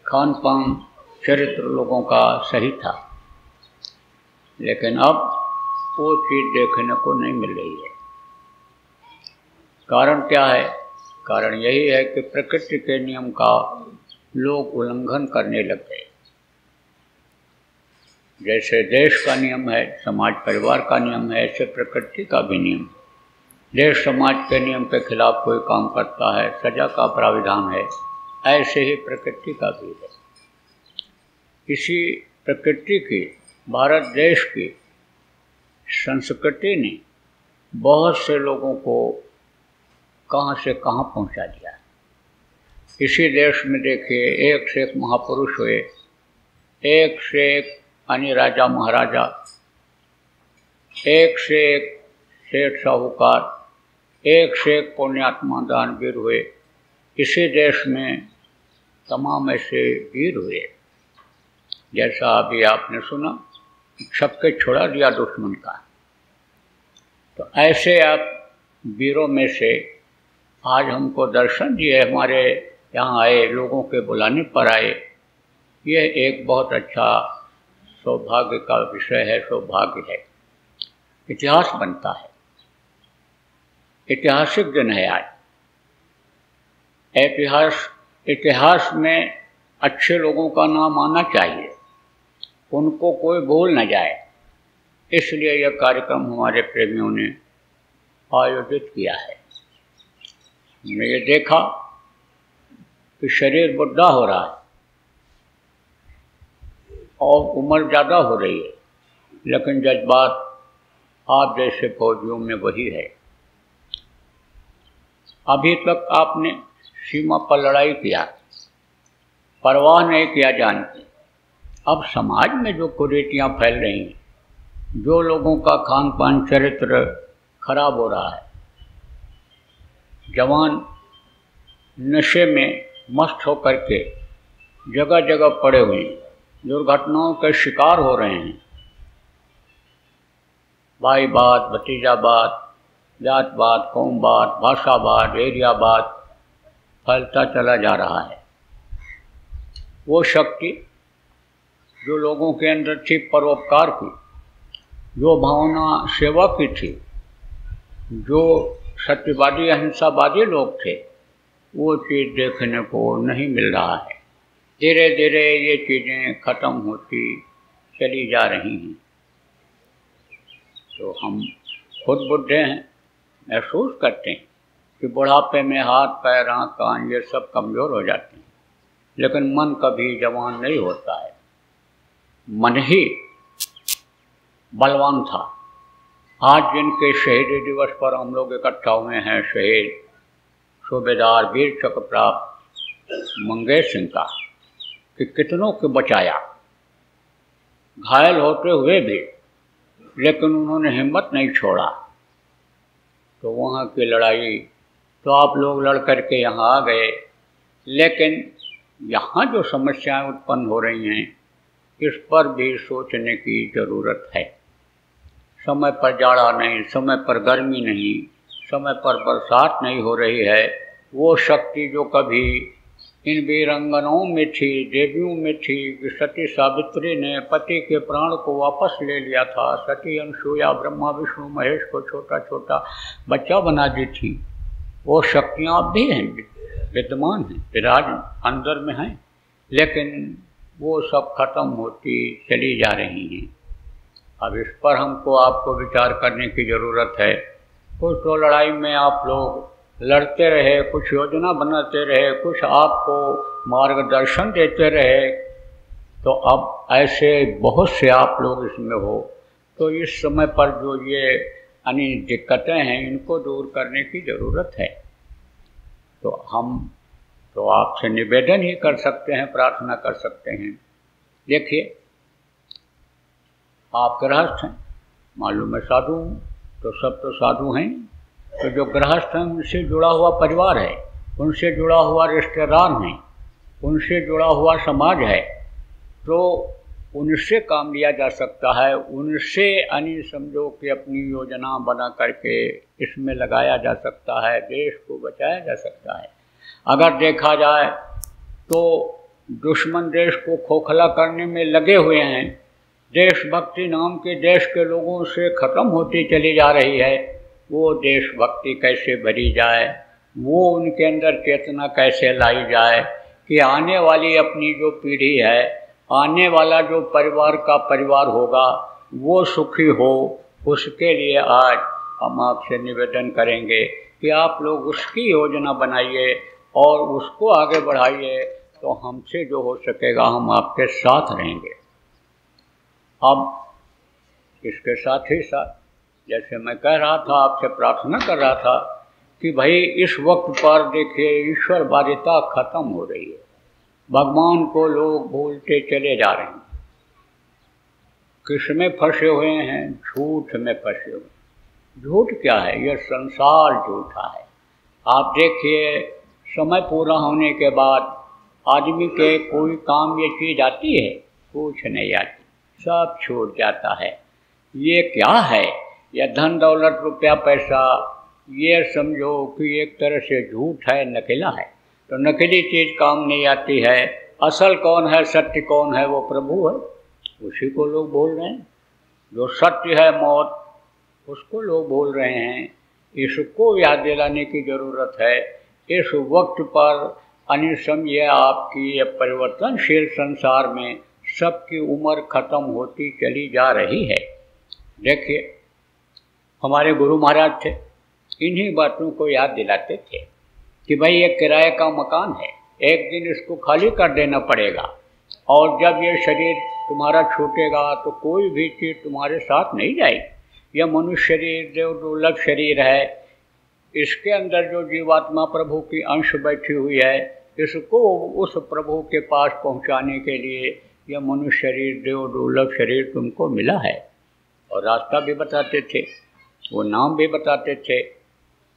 खान पान चरित्र लोगों का सही था, लेकिन अब वो चीज़ देखने को नहीं मिल रही है। कारण क्या है? कारण यही है कि प्रकृति के नियम का लोग उल्लंघन करने लग गए। जैसे देश का नियम है, समाज परिवार का नियम है, ऐसे प्रकृति का भी नियम है। देश समाज के नियम के खिलाफ कोई काम करता है, सजा का प्राविधान है, ऐसे ही प्रकृति का भी है। इसी प्रकृति की, भारत देश की संस्कृति ने बहुत से लोगों को कहाँ से कहाँ पहुँचा दिया। इसी देश में देखिए, एक से एक महापुरुष हुए, एक से एक अन्य राजा महाराजा, एक से एक सेठ साहूकार, एक से एक पुण्यात्मा दानवीर हुए। इसी देश में तमाम ऐसे वीर हुए, जैसा अभी आपने सुना, सबके छुड़ा दिया दुश्मन का। तो ऐसे आप वीरों में से आज हमको दर्शन दिए, हमारे यहाँ आए, लोगों के बुलाने पर आए, यह एक बहुत अच्छा सौभाग्य का विषय है, सौभाग्य है। इतिहास बनता है, ऐतिहासिक दिन है आज। इतिहास में अच्छे लोगों का नाम आना चाहिए, उनको कोई भूल न जाए, इसलिए यह कार्यक्रम हमारे प्रेमियों ने आयोजित किया है। हमने ये देखा कि शरीर बुढ़ा हो रहा है और उम्र ज़्यादा हो रही है, लेकिन जज्बात आप जैसे फौजियों में वही है। अभी तक आपने सीमा पर लड़ाई किया, परवाह नहीं किया जान की। अब समाज में जो कुरीतियाँ फैल रही हैं, जो लोगों का खान पान चरित्र खराब हो रहा है, जवान नशे में मस्त होकर के जगह जगह पड़े हुए हैं, दुर्घटनाओं के शिकार हो रहे हैं। भाईवाद, भतीजावाद, जातवाद, कौमवाद, भाषावाद, एरियावाद फैलता चला जा रहा है। वो शक्ति जो लोगों के अंदर थी परोपकार की, जो भावना सेवा की थी, जो सत्यवादी अहिंसावादी लोग थे, वो चीज़ देखने को नहीं मिल रहा है। धीरे धीरे ये चीज़ें ख़त्म होती चली जा रही हैं। तो हम खुद बुढ़े हैं, महसूस करते हैं कि बुढ़ापे में हाथ पैर आँख कान ये सब कमज़ोर हो जाते हैं, लेकिन मन कभी जवान नहीं होता है। मन ही बलवान था। आज जिनके शहीदी दिवस पर हम लोग इकट्ठा हुए हैं, शहीद सूबेदार वीर चक्र प्राप्त मंगेश सिंह का, कि कितनों को बचाया, घायल होते हुए भी, लेकिन उन्होंने हिम्मत नहीं छोड़ा। तो वहाँ की लड़ाई तो आप लोग लड़ करके यहाँ आ गए, लेकिन यहाँ जो समस्याएं उत्पन्न हो रही हैं, इस पर भी सोचने की ज़रूरत है। समय पर जाड़ा नहीं, समय पर गर्मी नहीं, समय पर बरसात नहीं हो रही है। वो शक्ति जो कभी इन वीरंगनाओं में थी, देवियों में थी कि सती सावित्री ने पति के प्राण को वापस ले लिया था। सती अनसुईया ब्रह्मा विष्णु महेश को छोटा छोटा बच्चा बना दी थी। वो शक्तियाँ अब भी हैं, विद्यमान हैं, विराज अंदर में हैं, लेकिन वो सब खत्म होती चली जा रही हैं। अब इस पर हमको आपको विचार करने की ज़रूरत है। कुछ तो लड़ाई में आप लोग लड़ते रहे, कुछ योजना बनाते रहे, कुछ आपको मार्गदर्शन देते रहे, तो अब ऐसे बहुत से आप लोग इसमें हो। तो इस समय पर जो ये अनेक दिक्कतें हैं, इनको दूर करने की ज़रूरत है। तो हम तो आपसे निवेदन ही कर सकते हैं, प्रार्थना कर सकते हैं। देखिए, आप गृहस्थ हैं, मालूम है साधु हूँ, तो सब तो साधु हैं। तो जो गृहस्थ हैं उनसे जुड़ा हुआ परिवार है, उनसे जुड़ा हुआ रिश्तेदार हैं, उनसे जुड़ा हुआ समाज है, तो उनसे काम लिया जा सकता है। उनसे समझो कि अपनी योजना बना करके इसमें लगाया जा सकता है, देश को बचाया जा सकता है। अगर देखा जाए तो दुश्मन देश को खोखला करने में लगे हुए हैं। देशभक्ति नाम के देश के लोगों से ख़त्म होती चली जा रही है। वो देशभक्ति कैसे भरी जाए, वो उनके अंदर चेतना कैसे लाई जाए कि आने वाली अपनी जो पीढ़ी है, आने वाला जो परिवार का परिवार होगा, वो सुखी हो। उसके लिए आज हम आपसे निवेदन करेंगे कि आप लोग उसकी योजना बनाइए और उसको आगे बढ़ाइए, तो हमसे जो हो सकेगा हम आपके साथ रहेंगे। अब इसके साथ ही साथ, जैसे मैं कह रहा था, आपसे प्रार्थना कर रहा था कि भाई इस वक्त पर देखिए ईश्वर बाध्यता खत्म हो रही है, भगवान को लोग भूलते चले जा रहे हैं। किस में फंसे हुए हैं? झूठ में फंसे हुए। झूठ क्या है? यह संसार झूठा है। आप देखिए, समय पूरा होने के बाद आदमी के कोई काम ये चीज़ आती है? कुछ नहीं आती, सब छूट जाता है। ये क्या है? यह धन दौलत रुपया पैसा, ये समझो कि एक तरह से झूठ है, नकली है। तो नकली चीज़ काम नहीं आती है। असल कौन है, सत्य कौन है? वो प्रभु है, उसी को लोग बोल रहे हैं। जो सत्य है मौत, उसको लोग बोल रहे हैं। इसको याद दिलाने की ज़रूरत है। इस वक्त पर अनिसमय आपकी ये परिवर्तनशील संसार में सबकी उम्र ख़त्म होती चली जा रही है। देखिए, हमारे गुरु महाराज थे, इन्हीं बातों को याद दिलाते थे कि भाई ये किराए का मकान है, एक दिन इसको खाली कर देना पड़ेगा, और जब ये शरीर तुम्हारा छूटेगा तो कोई भी चीज़ तुम्हारे साथ नहीं जाएगी। यह मनुष्य शरीर जो दुर्लभ शरीर है, इसके अंदर जो जीवात्मा प्रभु की अंश बैठी हुई है, इसको उस प्रभु के पास पहुंचाने के लिए यह मनुष्य शरीर, देव दुर्लभ शरीर तुमको मिला है। और रास्ता भी बताते थे, वो नाम भी बताते थे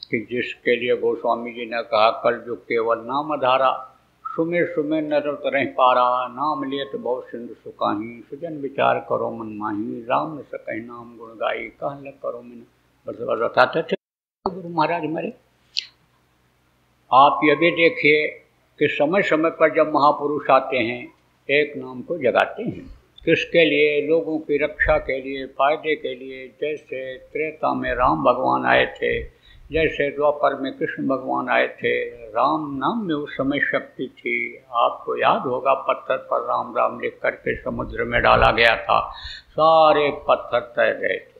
कि जिसके लिए गोस्वामी जी ने कहा, कल जो केवल नाम धारा, सुमिर सुमिर नर तरह पारा, नाम लियत बहुत सिंधु सुखाही, सुजन विचार करो मन माही, राम न सकहि नाम गुण गाई, कहन लग करो मन। बताते थे गुरु महाराज हमारे। आप ये भी देखिए कि समय समय पर जब महापुरुष आते हैं, एक नाम को जगाते हैं। किसके लिए? लोगों की रक्षा के लिए, फायदे के लिए। जैसे त्रेता में राम भगवान आए थे, जैसे द्वापर में कृष्ण भगवान आए थे। राम नाम में उस समय शक्ति थी। आपको याद होगा, पत्थर पर राम राम लिख करके समुद्र में डाला गया था, सारे पत्थर तैर गए थे।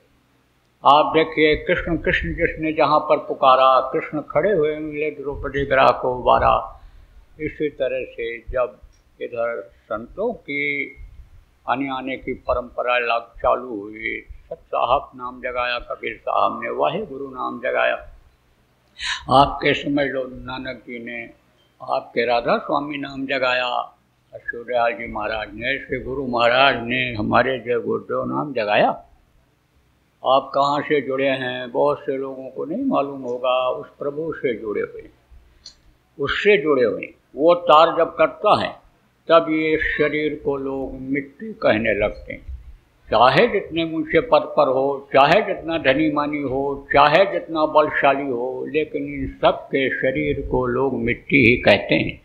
आप देखिए, कृष्ण कृष्ण जिसने जहाँ पर पुकारा, कृष्ण खड़े हुए मिले, द्रौपदी ग्रह को उबारा। इसी तरह से जब इधर संतों की आने की परंपरा चालू हुई, सत साहब नाम जगाया, कबीर साहब ने वाहे गुरु नाम जगाया। आपके समझ लो नानक जी ने, आपके राधा स्वामी नाम जगाया, सूर्यदयाल जी महाराज ने, श्री गुरु महाराज ने हमारे जय गुरुदेव नाम जगाया। आप कहाँ से जुड़े हैं? बहुत से लोगों को नहीं मालूम होगा। उस प्रभु से जुड़े हुए, उससे जुड़े हुए। वो तार जब कटता है तब ये शरीर को लोग मिट्टी कहने लगते हैं। चाहे जितने ऊंचे पद पर हो, चाहे जितना धनी मानी हो, चाहे जितना बलशाली हो, लेकिन इन सब के शरीर को लोग मिट्टी ही कहते हैं।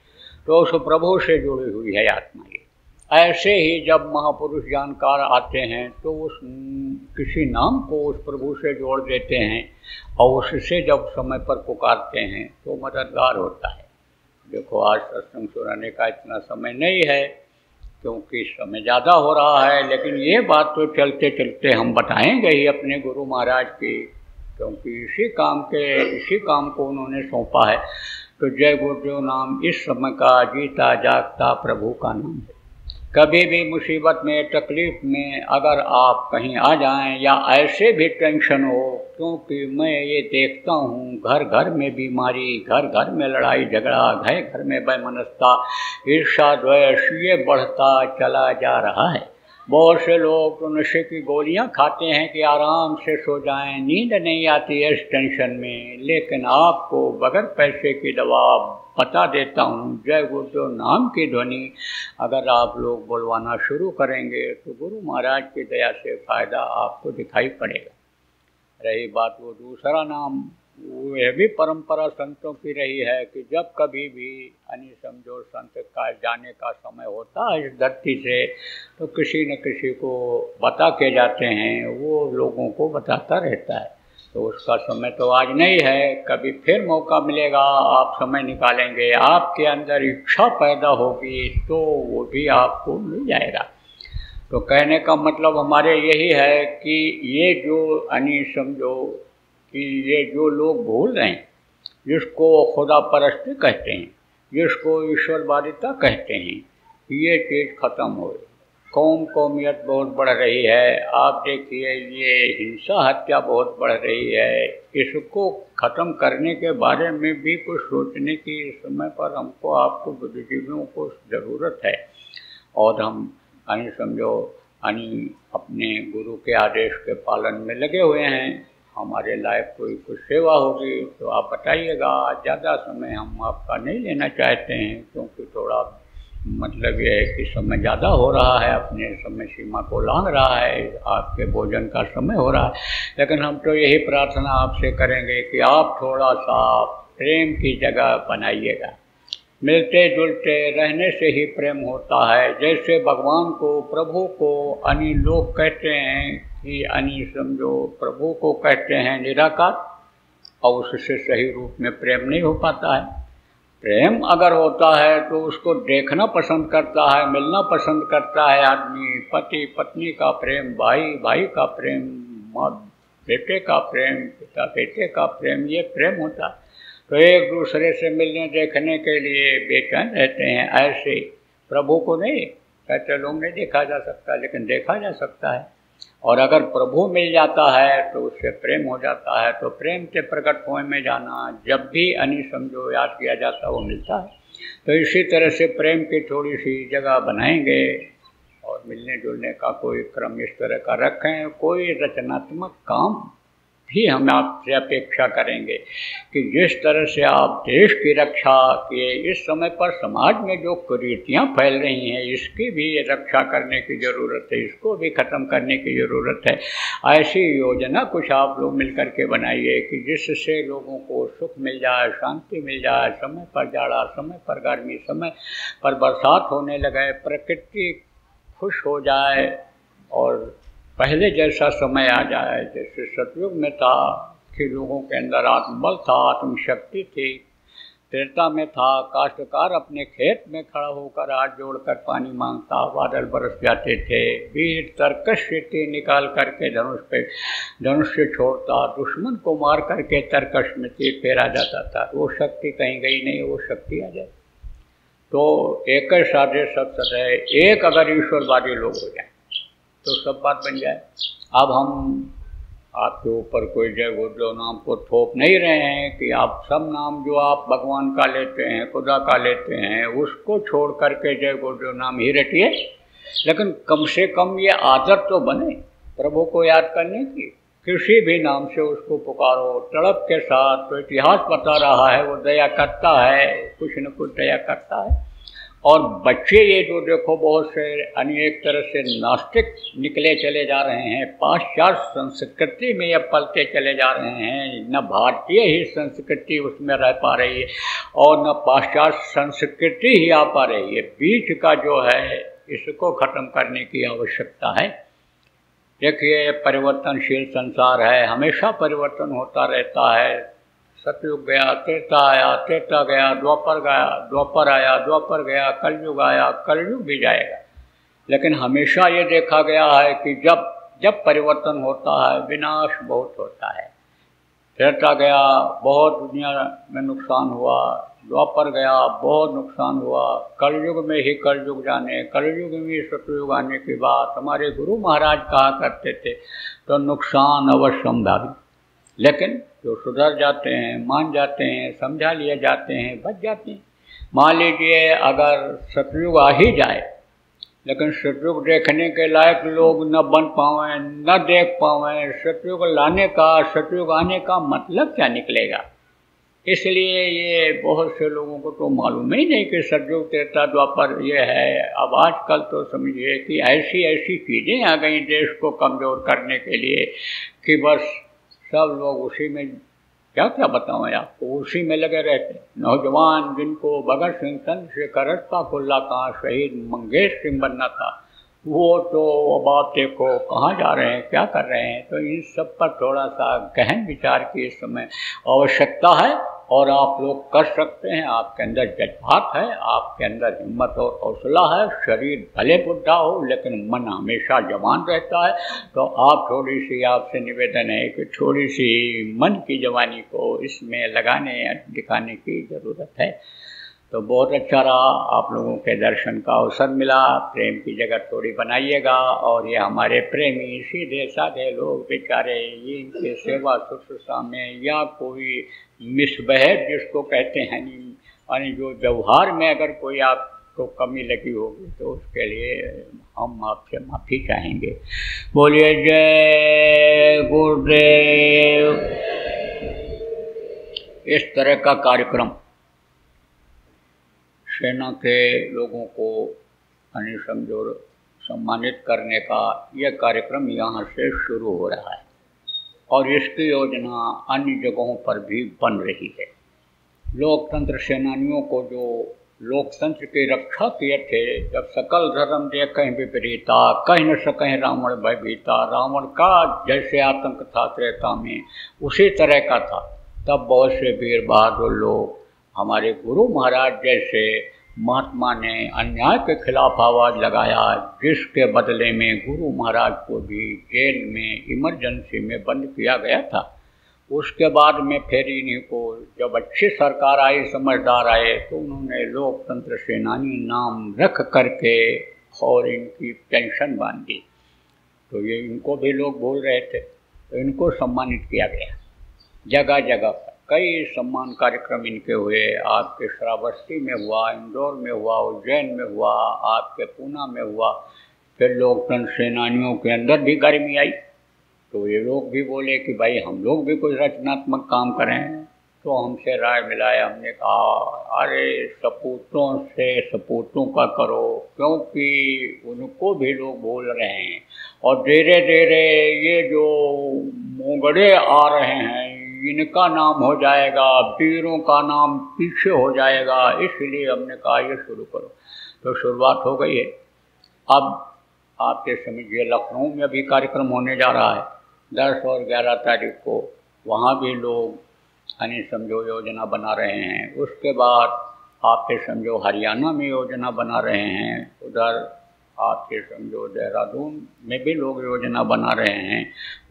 तो उस प्रभु से जुड़ी हुई है आत्मा ये। ऐसे ही जब महापुरुष जानकार आते हैं तो उस किसी नाम को उस प्रभु से जोड़ देते हैं और उससे जब समय पर पुकारते हैं तो मददगार होता है। देखो आज सत्संग सुनाने का इतना समय नहीं है क्योंकि समय ज़्यादा हो रहा है, लेकिन ये बात तो चलते चलते हम बताएंगे ही अपने गुरु महाराज की, क्योंकि इसी काम को उन्होंने सौंपा है। तो जय गुरुदेव नाम इस समय का जीता जागता प्रभु का नाम है। कभी भी मुसीबत में तकलीफ़ में अगर आप कहीं आ जाएं या ऐसे भी टेंशन हो, क्योंकि मैं ये देखता हूँ घर घर में बीमारी, घर घर में लड़ाई झगड़ा, घर घर में वैमनस्यता, ईर्ष्या द्वेष ये बढ़ता चला जा रहा है। बहुत से लोग तो नशे की गोलियां खाते हैं कि आराम से सो जाएं, नींद नहीं आती है इस टेंशन में। लेकिन आपको बगैर पैसे की दवा बता देता हूँ, जय गुरुदेव नाम की ध्वनि अगर आप लोग बुलवाना शुरू करेंगे तो गुरु महाराज की दया से फ़ायदा आपको दिखाई पड़ेगा। रही बात वो दूसरा नाम, वो यह भी परंपरा संतों की रही है कि जब कभी भी समझो संत का जाने का समय होता है इस धरती से, तो किसी न किसी को बता के जाते हैं, वो लोगों को बताता रहता है। तो उसका समय तो आज नहीं है, कभी फिर मौका मिलेगा, आप समय निकालेंगे, आपके अंदर इच्छा पैदा होगी तो वो भी आपको मिल जाएगा। तो कहने का मतलब हमारे यही है कि ये जो समझो कि ये जो लोग भूल रहे हैं, जिसको खुदा परस्ती कहते हैं, जिसको ईश्वरवादिता कहते हैं, ये चीज़ ख़त्म हो रही। कौमियत बहुत बढ़ रही है। आप देखिए ये हिंसा हत्या बहुत बढ़ रही है। इसको ख़त्म करने के बारे में भी कुछ सोचने की इस समय पर हमको आपको बुद्धिजीवियों को ज़रूरत है। और हम समझो अपने गुरु के आदेश के पालन में लगे हुए हैं। हमारे लायक कोई कुछ सेवा होगी तो आप बताइएगा। ज़्यादा समय हम आपका नहीं लेना चाहते हैं क्योंकि थोड़ा मतलब ये है कि समय ज़्यादा हो रहा है, अपने समय सीमा को लांघ रहा है, आपके भोजन का समय हो रहा है। लेकिन हम तो यही प्रार्थना आपसे करेंगे कि आप थोड़ा सा प्रेम की जगह बनाइएगा। मिलते जुलते रहने से ही प्रेम होता है। जैसे भगवान को, प्रभु को लोग कहते हैं कि समझो प्रभु को कहते हैं निराकार, और उससे सही रूप में प्रेम नहीं हो पाता है। प्रेम अगर होता है तो उसको देखना पसंद करता है, मिलना पसंद करता है आदमी। पति पत्नी का प्रेम, भाई भाई का प्रेम, माँ बेटे का प्रेम, पिता बेटे का प्रेम, ये प्रेम होता है। तो एक दूसरे से मिलने देखने के लिए बेचैन रहते हैं। ऐसे प्रभु को नहीं कहते, लोग नहीं देखा जा सकता, लेकिन देखा जा सकता है। और अगर प्रभु मिल जाता है तो उससे प्रेम हो जाता है। तो प्रेम के प्रकट होने में जाना, जब भी समझो याद किया जाता वो मिलता है। तो इसी तरह से प्रेम की थोड़ी सी जगह बनाएंगे और मिलने जुलने का कोई क्रम इस तरह का रखें। कोई रचनात्मक काम भी हम आपसे अपेक्षा करेंगे कि जिस तरह से आप देश की रक्षा किए, इस समय पर समाज में जो कुरीतियाँ फैल रही हैं इसकी भी रक्षा करने की ज़रूरत है, इसको भी ख़त्म करने की ज़रूरत है। ऐसी योजना कुछ आप लोग मिल कर के बनाइए कि जिससे लोगों को सुख मिल जाए, शांति मिल जाए, समय पर जाड़ा, समय पर गर्मी, समय पर बरसात होने लगे, प्रकृति खुश हो जाए और पहले जैसा समय आ जाए जैसे सतयुग में था कि लोगों के अंदर आत्मबल था, आत्मशक्ति थी। त्रेता में था, काश्तकार अपने खेत में खड़ा होकर हाथ जोड़कर पानी मांगता, बादल बरस जाते थे। वीर तरकश से तीर निकाल करके धनुष से छोड़ता, दुश्मन को मार करके तरकश में तीर फेरा जाता था। वो शक्ति कहीं गई नहीं, वो शक्ति आ जाए। तो एक साधे सब सदै, एक अगर ईश्वरवादी लोग हो जाए तो सब बात बन जाए। अब हम आपके ऊपर कोई जय गुरुदेव नाम को थोप नहीं रहे हैं कि आप सब नाम जो आप भगवान का लेते हैं, खुदा का लेते हैं, उसको छोड़ करके जय गुरुदेव नाम ही रटिए। लेकिन कम से कम ये आदत तो बने प्रभु को याद करने की। किसी भी नाम से उसको पुकारो तड़प के साथ। तो इतिहास बता रहा है वो दया करता है, कुछ न कुछ दया करता है। और बच्चे ये जो देखो बहुत से अनेक तरह से नास्तिक निकले चले जा रहे हैं, पाश्चात्य संस्कृति में ये पलते चले जा रहे हैं, न भारतीय ही संस्कृति उसमें रह पा रही है। और न पाश्चात्य संस्कृति ही आ पा रही है। बीच का जो है इसको खत्म करने की आवश्यकता है। देखिए, परिवर्तनशील संसार है, हमेशा परिवर्तन होता रहता है। सतयुग गया, त्रेता आया, त्रेता गया, द्वापर गया, द्वापर आया, द्वापर गया, कलयुग आया, कलयुग भी जाएगा। लेकिन हमेशा ये देखा गया है कि जब जब परिवर्तन होता है विनाश बहुत होता है। त्रेता गया, बहुत दुनिया में नुकसान हुआ, द्वापर गया, बहुत नुकसान हुआ, कलयुग में ही कलयुग जाने, कलयुग में सतयुग आने की बात हमारे गुरु महाराज कहा करते थे। तो नुकसान अवश्य संभावी, लेकिन जो सुधर जाते हैं, मान जाते हैं, समझा लिए जाते हैं, बच जाते हैं। मान लीजिए अगर सतयुग आ ही जाए, लेकिन सतयुग देखने के लायक लोग न बन पावें, न देख पावें, सतयुग लाने का, सतयुग आने का मतलब क्या निकलेगा। इसलिए ये बहुत से लोगों को तो मालूम ही नहीं कि सतयुग, त्रेता, द्वापर ये है। अब आजकल तो समझिए कि ऐसी ऐसी चीज़ें आ गई देश को कमज़ोर करने के लिए कि बस सब लोग उसी में, क्या क्या बताऊँ आपको, उसी में लगे रहते। नौजवान जिनको भगत सिंह, चंद्रशेखर, अशफाकुल्लाह खां, शहीद मंगेश सिंह बनना था, वो तो अब आप देखो कहाँ जा रहे हैं, क्या कर रहे हैं। तो इन सब पर थोड़ा सा गहन विचार की इस समय आवश्यकता है और आप लोग कर सकते हैं। आपके अंदर जज्बात है, आपके अंदर हिम्मत और हौसला है। शरीर भले बुढ़ा हो लेकिन मन हमेशा जवान रहता है। तो आप थोड़ी सी, आपसे निवेदन है कि थोड़ी सी मन की जवानी को इसमें लगाने दिखाने की ज़रूरत है। तो बहुत अच्छा रहा, आप लोगों के दर्शन का अवसर मिला। प्रेम की जगह थोड़ी बनाइएगा। और ये हमारे प्रेमी सीधे साधे लोग बेचारे, ये इनके सेवा शुश्रूषा में या कोई मिसबहर जिसको कहते हैं, यानी जो व्यवहार में अगर कोई आपको कमी लगी होगी तो उसके लिए हम आपसे माफ़ी चाहेंगे। बोलिए जय गुरुदेव। इस तरह का कार्यक्रम सेना के लोगों को यानी समझो सम्मानित करने का यह कार्यक्रम यहाँ से शुरू हो रहा है और इसकी योजना अन्य जगहों पर भी बन रही है। लोकतंत्र सेनानियों को जो लोकतंत्र की रक्षा किए थे, जब सकल धर्म देखें विपरीता, कहीं न सकें रावण भयभीता, रावण का जैसे आतंक था त्रेता में उसी तरह का था। तब बहुत से वीर बहादुर लोग, हमारे गुरु महाराज जैसे महात्मा ने अन्याय के खिलाफ आवाज़ लगाया, जिसके बदले में गुरु महाराज को भी जेल में इमरजेंसी में बंद किया गया था। उसके बाद में फिर इन्हीं को जब अच्छी सरकार आई, समझदार आए, तो उन्होंने लोकतंत्र सेनानी नाम रख करके और इनकी पेंशन बांध दी। तो ये इनको भी लोग बोल रहे थे, तो इनको सम्मानित किया गया। जगह जगह पर कई सम्मान कार्यक्रम इनके हुए। आपके श्रावस्ती में हुआ, इंदौर में हुआ, उज्जैन में हुआ, आपके पूना में हुआ। फिर लोकतंत्र सेनानियों के अंदर भी गर्मी आई, तो ये लोग भी बोले कि भाई हम लोग भी कुछ रचनात्मक काम करें। तो हमसे राय मिलाए, हमने कहा अरे सपूतों से सपूतों का करो, क्योंकि उनको भी लोग बोल रहे हैं और धीरे धीरे ये जो मोगड़े आ रहे हैं इनका नाम हो जाएगा, वीरों का नाम पीछे हो जाएगा। इसलिए हमने कहा ये शुरू करो। तो शुरुआत हो गई है। अब आपके समझिए लखनऊ में भी कार्यक्रम होने जा रहा है 10 और 11 तारीख को। वहाँ भी लोग यानी समझो योजना बना रहे हैं। उसके बाद आपके समझो हरियाणा में योजना बना रहे हैं, उधर आपके समझो देहरादून में भी लोग योजना बना रहे हैं।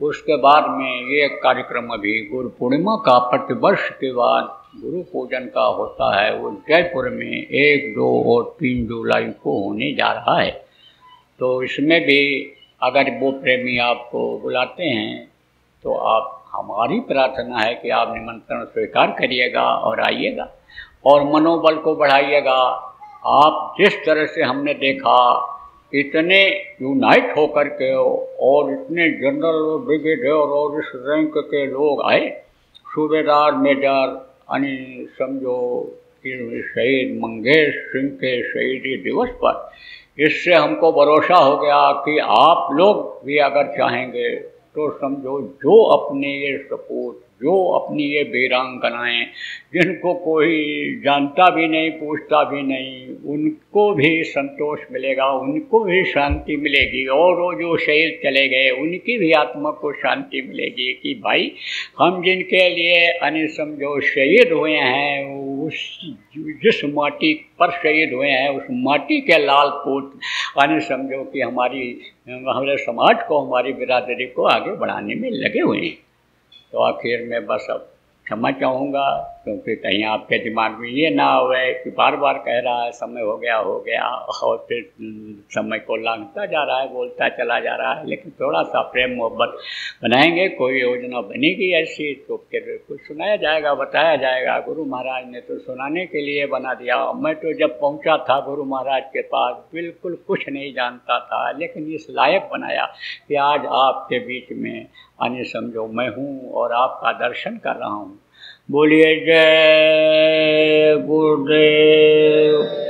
उसके बाद में ये कार्यक्रम अभी गुरु पूर्णिमा का प्रतिवर्ष के बाद गुरु पूजन का होता है, वो जयपुर में 1, 2 और 3 जुलाई को होने जा रहा है। तो इसमें भी अगर वो प्रेमी आपको बुलाते हैं तो आप, हमारी प्रार्थना है कि आप निमंत्रण स्वीकार करिएगा और आइएगा और मनोबल को बढ़ाइएगा। आप जिस तरह से हमने देखा इतने यूनाइट होकर के और इतने जनरल ब्रिगेडियर और इस रैंक के लोग आए, सूबेदार मेजर यानी समझो कि शहीद मंगेश सिंह के शहीदी दिवस पर, इससे हमको भरोसा हो गया कि आप लोग भी अगर चाहेंगे तो समझो जो अपने ये सपूत जो अपनी ये वीरांगनाएं जिनको कोई जानता भी नहीं पूछता भी नहीं, उनको भी संतोष मिलेगा, उनको भी शांति मिलेगी, और वो जो शहीद चले गए उनकी भी आत्मा को शांति मिलेगी कि भाई हम जिनके लिए अन्य समझो शहीद हुए हैं, उस जिस माटी पर शहीद हुए हैं उस माटी के लाल पूत अन्य समझो कि हमारे समाज को, हमारी बिरादरी को आगे बढ़ाने में लगे हुए हैं। तो आखिर में बस अब क्षमा चाहूँगा, क्योंकि कहीं आपके दिमाग में ये ना आवे कि बार बार कह रहा है समय हो गया और फिर समय को लांघता जा रहा है, बोलता चला जा रहा है। लेकिन थोड़ा सा प्रेम मोहब्बत बनाएंगे, कोई योजना बनेगी ऐसी तो फिर कुछ सुनाया जाएगा, बताया जाएगा। गुरु महाराज ने तो सुनाने के लिए बना दिया। मैं तो जब पहुँचा था गुरु महाराज के पास बिल्कुल कुछ नहीं जानता था, लेकिन इस लायक बनाया कि आज आपके बीच में आने समझो मैं हूँ और आपका दर्शन कर रहा हूँ। बोलिए जय गुरुदेव।